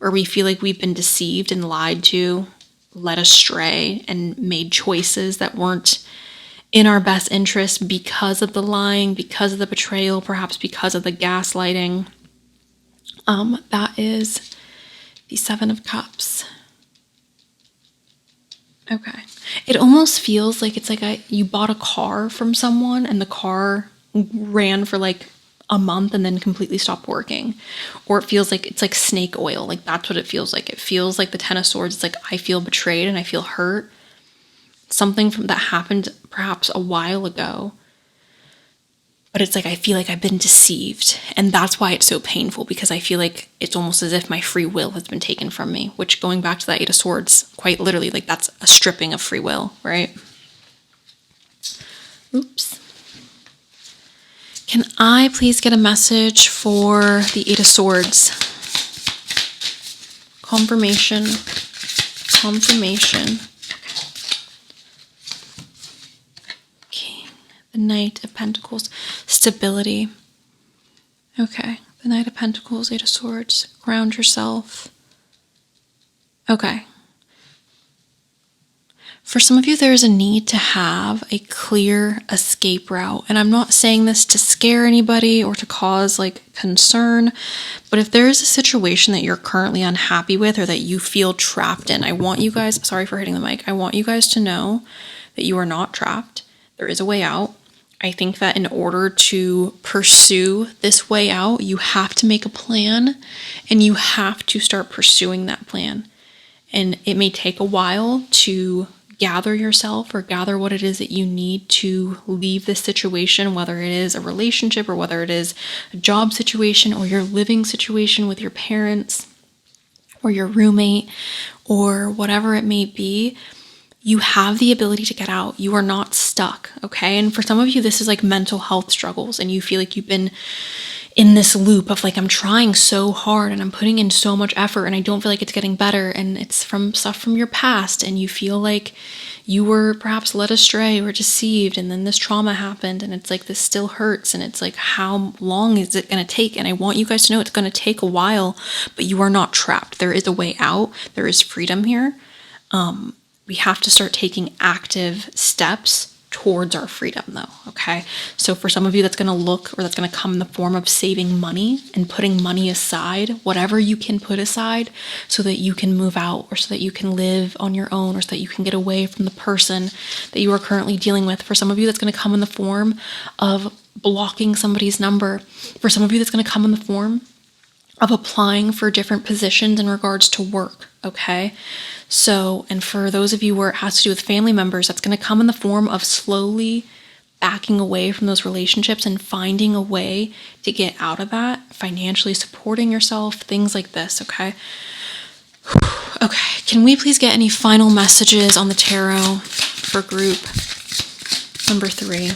Speaker 1: or we feel like we've been deceived and lied to, led astray, and made choices that weren't in our best interest because of the lying, because of the betrayal, perhaps because of the gaslighting. That is the 7 of Cups. Okay. It almost feels like it's like you bought a car from someone and the car ran for a month and then completely stopped working. Or it feels like it's like snake oil. Like that's what it feels like. It feels like the 10 of Swords. It's like I feel betrayed and I feel hurt. Something that happened perhaps a while ago. but it's like I feel like I've been deceived. And that's why it's so painful, because I feel like it's almost as if my free will has been taken from me, which, going back to that Eight of Swords, quite literally, like that's a stripping of free will, right? Oops. Can I please get a message for the Eight of Swords? Confirmation. King. The Knight of Pentacles. Stability. Okay. The Knight of Pentacles, Eight of Swords. Ground yourself. Okay. For some of you, there is a need to have a clear escape route. And I'm not saying this to scare anybody or to cause like concern, but if there is a situation that you're currently unhappy with or that you feel trapped in, I want you guys, sorry for hitting the mic, I want you guys to know that you are not trapped. There is a way out. I think that in order to pursue this way out, you have to make a plan and you have to start pursuing that plan. And it may take a while to gather yourself or gather what it is that you need to leave this situation, whether it is a relationship or whether it is a job situation or your living situation with your parents or your roommate or whatever it may be. You have the ability to get out. You are not stuck, okay? And for some of you, this is like mental health struggles and you feel like you've been in this loop of like, I'm trying so hard and I'm putting in so much effort and I don't feel like it's getting better, and it's from stuff from your past, and you feel like you were perhaps led astray or deceived, and then this trauma happened, and it's like this still hurts, and it's like, how long is it going to take? And I want you guys to know it's going to take a while, but you are not trapped. There is a way out. There is freedom here. We have to start taking active steps towards our freedom though, okay? So for some of you, that's going to look, or that's going to come in the form of saving money and putting money aside, whatever you can put aside so that you can move out, or so that you can live on your own, or so that you can get away from the person that you are currently dealing with. For some of you, that's going to come in the form of blocking somebody's number. For some of you, that's going to come in the form of applying for different positions in regards to work, okay? So, and for those of you where it has to do with family members, that's going to come in the form of slowly backing away from those relationships and finding a way to get out of that, financially supporting yourself, things like this, okay? Okay, can we please get any final messages on the tarot for group number 3?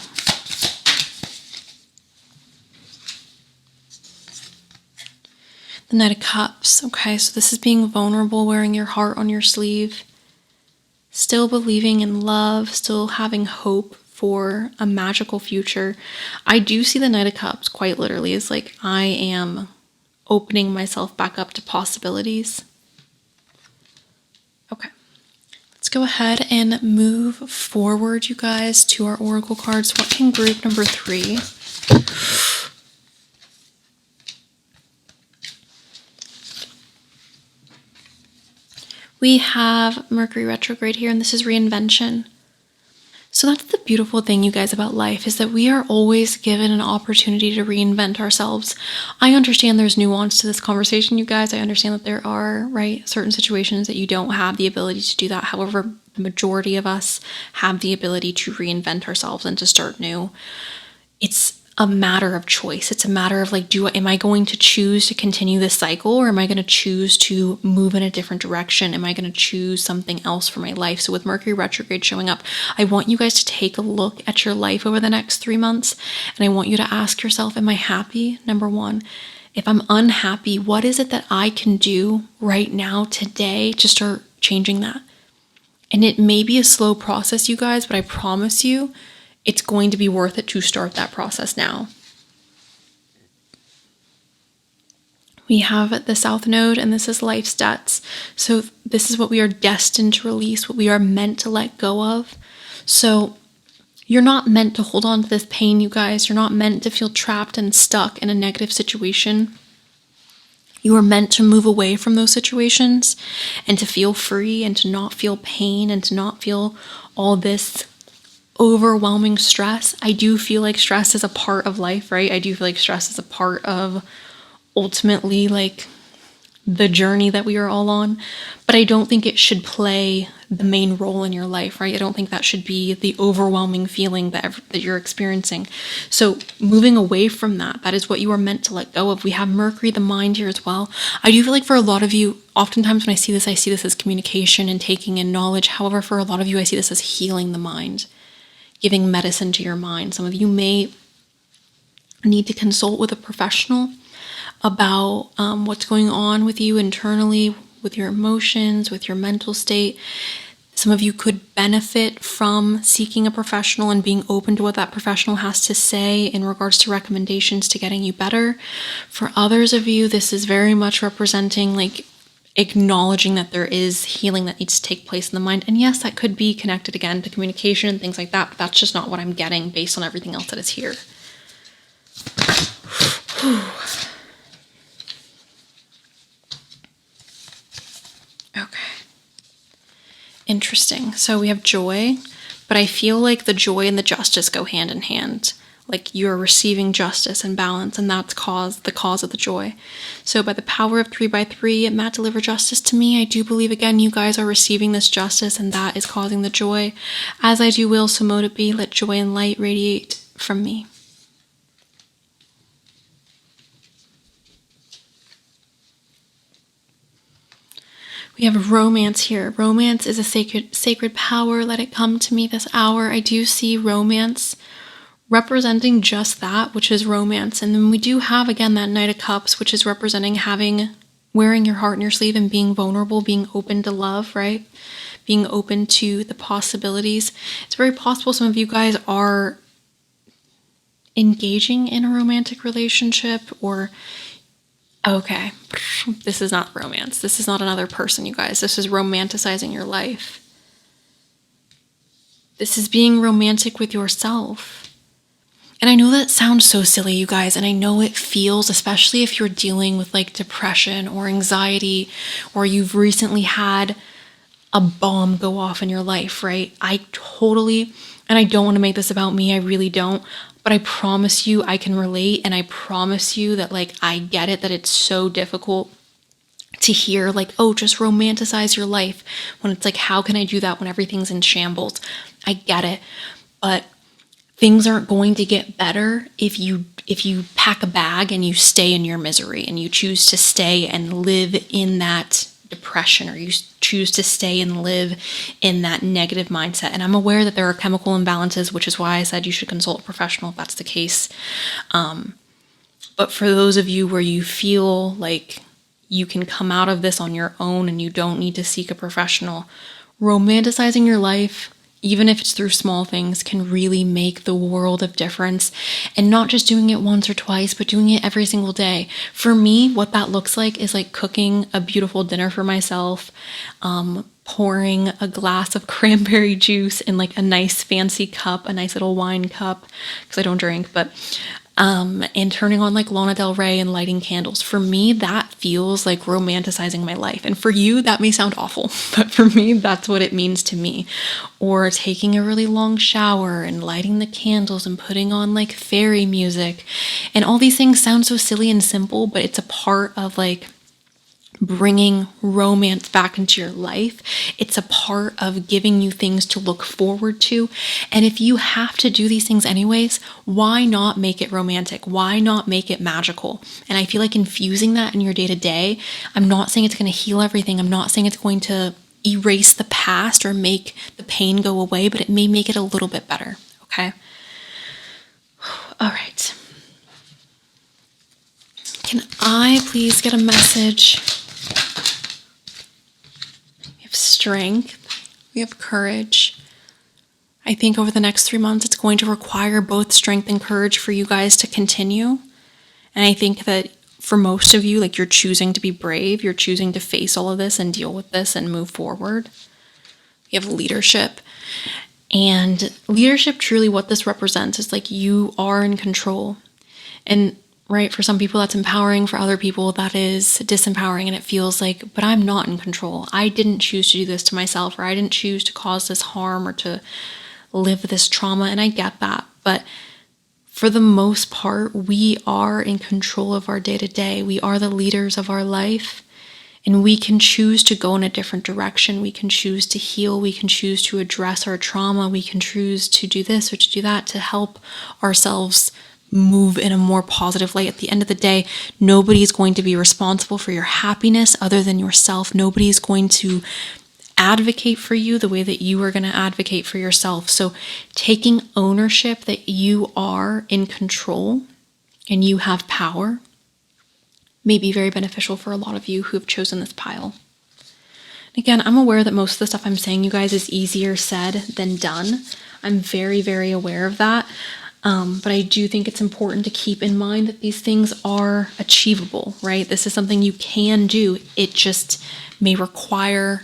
Speaker 1: The Knight of Cups, okay, so this is being vulnerable, wearing your heart on your sleeve, still believing in love, still having hope for a magical future. I do see the Knight of Cups quite literally as like, I am opening myself back up to possibilities. Okay, let's go ahead and move forward, you guys, to our oracle cards. What can group number 3? We have Mercury retrograde here, and this is reinvention. So that's the beautiful thing, you guys, about life, is that we are always given an opportunity to reinvent ourselves. I understand there's nuance to this conversation, you guys. I understand that there are, right, certain situations that you don't have the ability to do that. However, the majority of us have the ability to reinvent ourselves and to start new. It's a matter of choice. It's a matter of like, am I going to choose to continue this cycle, or am I going to choose to move in a different direction? Am I going to choose something else for my life? So with Mercury retrograde showing up, I want you guys to take a look at your life over the next 3 months. And I want you to ask yourself, am I happy? Number 1. If I'm unhappy, what is it that I can do right now today to start changing that? And it may be a slow process, you guys, but I promise you, it's going to be worth it to start that process now. We have the South Node, and this is life's debts. So this is what we are destined to release, what we are meant to let go of. So you're not meant to hold on to this pain, you guys. You're not meant to feel trapped and stuck in a negative situation. You are meant to move away from those situations and to feel free and to not feel pain and to not feel all this overwhelming stress. I do feel like stress is a part of life, right? I do feel like stress is a part of ultimately like the journey that we are all on, but I don't think it should play the main role in your life, right? I don't think that should be the overwhelming feeling that you're experiencing. So moving away from that, that is what you are meant to let go of. We have Mercury, the mind, here as well. I do feel like for a lot of you, oftentimes when I see this as communication and taking in knowledge. However, for a lot of you, I see this as healing the mind, giving medicine to your mind. Some of you may need to consult with a professional about what's going on with you internally, with your emotions, with your mental state. Some of you could benefit from seeking a professional and being open to what that professional has to say in regards to recommendations to getting you better. For others of you, this is very much representing like acknowledging that there is healing that needs to take place in the mind. And yes, that could be connected again to communication and things like that, but that's just not what I'm getting based on everything else that is here. Okay. Interesting. So we have joy, but I feel like the joy and the justice go hand in hand. Like you're receiving justice and balance, and that's the cause of the joy. So by the power of 3x3, Matt, deliver justice to me. I do believe, again, you guys are receiving this justice, and that is causing the joy. As I do will, so mote it be. Let joy and light radiate from me. We have romance here. Romance is a sacred power. Let it come to me this hour. I do see romance representing just that, which is romance. And then we do have, again, that Knight of Cups, which is representing wearing your heart in your sleeve and being vulnerable, being open to love, right? Being open to the possibilities. It's very possible some of you guys are engaging in a romantic relationship or... Okay, this is not romance. This is not another person, you guys. This is romanticizing your life. This is being romantic with yourself. And I know that sounds so silly, you guys, and I know it feels, especially if you're dealing with like depression or anxiety, or you've recently had a bomb go off in your life, right? I totally, and I don't want to make this about me, I really don't. But I promise you I can relate, and I promise you that like I get it, that it's so difficult to hear like, oh, just romanticize your life, when it's like, how can I do that when everything's in shambles? I get it, but things aren't going to get better if you pack a bag and you stay in your misery and you choose to stay and live in that depression, or you choose to stay and live in that negative mindset. And I'm aware that there are chemical imbalances, which is why I said you should consult a professional if that's the case. But for those of you where you feel like you can come out of this on your own and you don't need to seek a professional, romanticizing your life, even if it's through small things, can really make the world of difference. And not just doing it once or twice, but doing it every single day. For me, what that looks like is like cooking a beautiful dinner for myself, pouring a glass of cranberry juice in like a nice fancy cup, a nice little wine cup, because I don't drink, but and turning on like Lana Del Rey and lighting candles. For me, that feels like romanticizing my life. And for you, that may sound awful, but for me, that's what it means to me. Or taking a really long shower and lighting the candles and putting on like fairy music. And all these things sound so silly and simple, but it's a part of like bringing romance back into your life. It's a part of giving you things to look forward to. And if you have to do these things anyways, why not make it romantic? Why not make it magical? And I feel like infusing that in your day-to-day, I'm not saying it's going to heal everything. I'm not saying it's going to erase the past or make the pain go away, but it may make it a little bit better. Okay? All right. Can I please get a message? We have strength. We have courage. I think over the next 3 months, it's going to require both strength and courage for you guys to continue. And I think that for most of you, like, you're choosing to be brave. You're choosing to face all of this and deal with this and move forward. You have leadership. And leadership, truly what this represents is like you are in control. And right, for some people that's empowering, for other people that is disempowering, and it feels like, but I'm not in control. I didn't choose to do this to myself, or I didn't choose to cause this harm or to live this trauma, and I get that. But for the most part, we are in control of our day-to-day. We are the leaders of our life, And we can choose to go in a different direction. We can choose to heal. We can choose to address our trauma. We can choose to do this or to do that to help ourselves move in a more positive light. At the end of the day, nobody's going to be responsible for your happiness other than yourself. Nobody's going to advocate for you the way that you are going to advocate for yourself. So taking ownership that you are in control and you have power may be very beneficial for a lot of you who have chosen this pile. Again, I'm aware that most of the stuff I'm saying, you guys, is easier said than done. I'm very, very aware of that. But I do think it's important to keep in mind that these things are achievable, right? This is something you can do. It just may require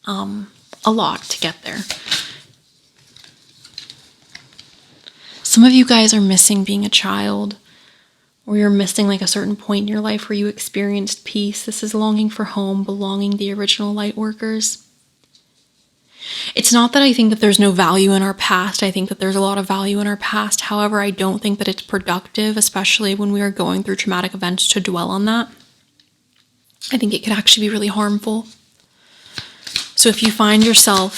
Speaker 1: a lot to get there. Some of you guys are missing being a child, or you're missing like a certain point in your life where you experienced peace. This is longing for home, belonging, the original light workers. It's not that I think that there's no value in our past. I think that there's a lot of value in our past. However, I don't think that it's productive, especially when we are going through traumatic events, to dwell on that. I think it could actually be really harmful. So if you find yourself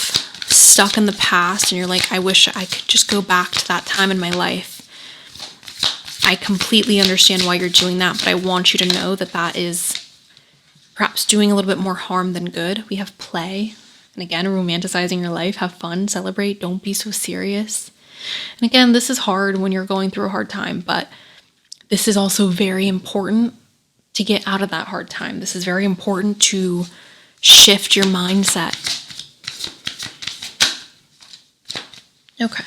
Speaker 1: stuck in the past and you're like, I wish I could just go back to that time in my life, I completely understand why you're doing that, but I want you to know that that is perhaps doing a little bit more harm than good. We have play. And again, romanticizing your life, have fun, celebrate, don't be so serious. And again, this is hard when you're going through a hard time, but this is also very important to get out of that hard time. This is very important to shift your mindset. Okay.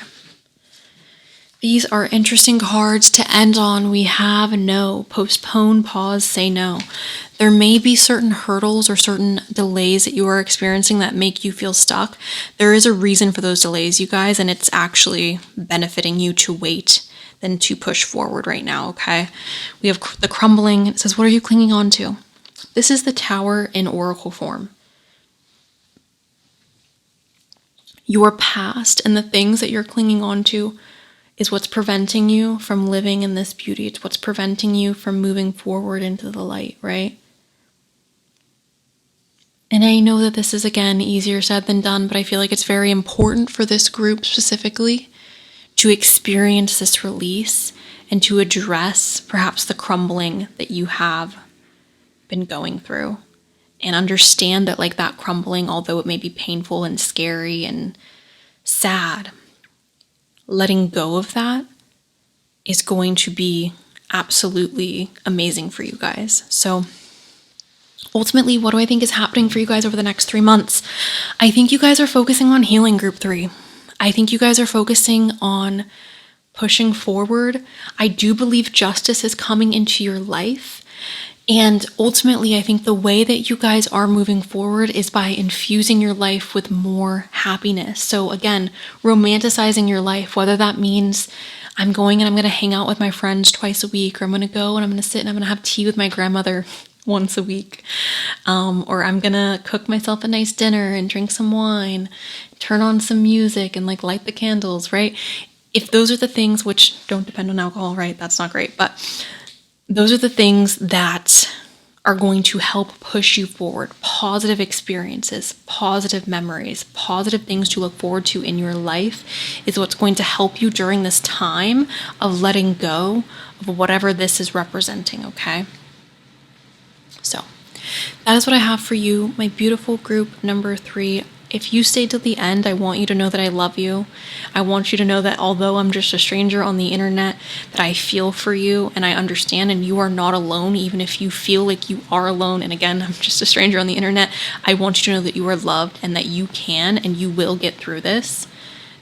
Speaker 1: These are interesting cards to end on. We have no. Postpone, pause, say no. There may be certain hurdles or certain delays that you are experiencing that make you feel stuck. There is a reason for those delays, you guys, and it's actually benefiting you to wait than to push forward right now, okay? We have the crumbling. It says, what are you clinging on to? This is the Tower in oracle form. Your past and the things that you're clinging on to is what's preventing you from living in this beauty. It's what's preventing you from moving forward into the light, right? And I know that this is, again, easier said than done, but I feel like it's very important for this group specifically to experience this release and to address perhaps the crumbling that you have been going through, and understand that like that crumbling, although it may be painful and scary and sad, letting go of that is going to be absolutely amazing for you guys. So ultimately, what do I think is happening for you guys over the next 3 months? I think you guys are focusing on healing, group 3. I think you guys are focusing on pushing forward. I do believe justice is coming into your life. And ultimately, I think the way that you guys are moving forward is by infusing your life with more happiness. So again, romanticizing your life, whether that means I'm going and I'm going to hang out with my friends twice a week, or I'm going to go and I'm going to sit and I'm going to have tea with my grandmother once a week, or I'm going to cook myself a nice dinner and drink some wine, turn on some music and like light the candles, right? If those are the things which don't depend on alcohol, right? That's not great, but those are the things that are going to help push you forward. Positive experiences, positive memories, positive things to look forward to in your life is what's going to help you during this time of letting go of whatever this is representing, okay? So that is what I have for you, my beautiful group number 3. If you stayed till the end, I want you to know that I love you. I want you to know that although I'm just a stranger on the internet, that I feel for you and I understand, and you are not alone, even if you feel like you are alone. And again, I'm just a stranger on the internet. I want you to know that you are loved and that you can and you will get through this.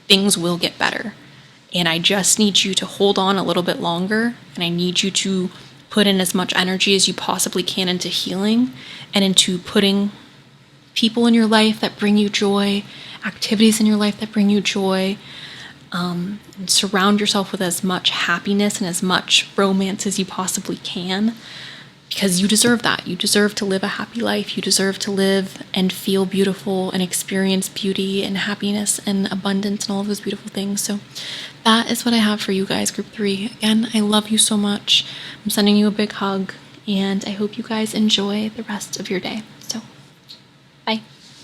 Speaker 1: Things will get better. And I just need you to hold on a little bit longer, and I need you to put in as much energy as you possibly can into healing and into putting people in your life that bring you joy, activities in your life that bring you joy, and surround yourself with as much happiness and as much romance as you possibly can, because you deserve that. You deserve to live a happy life. You deserve to live and feel beautiful and experience beauty and happiness and abundance and all of those beautiful things. So that is what I have for you guys, group 3. Again, I love you so much. I'm sending you a big hug, and I hope you guys enjoy the rest of your day.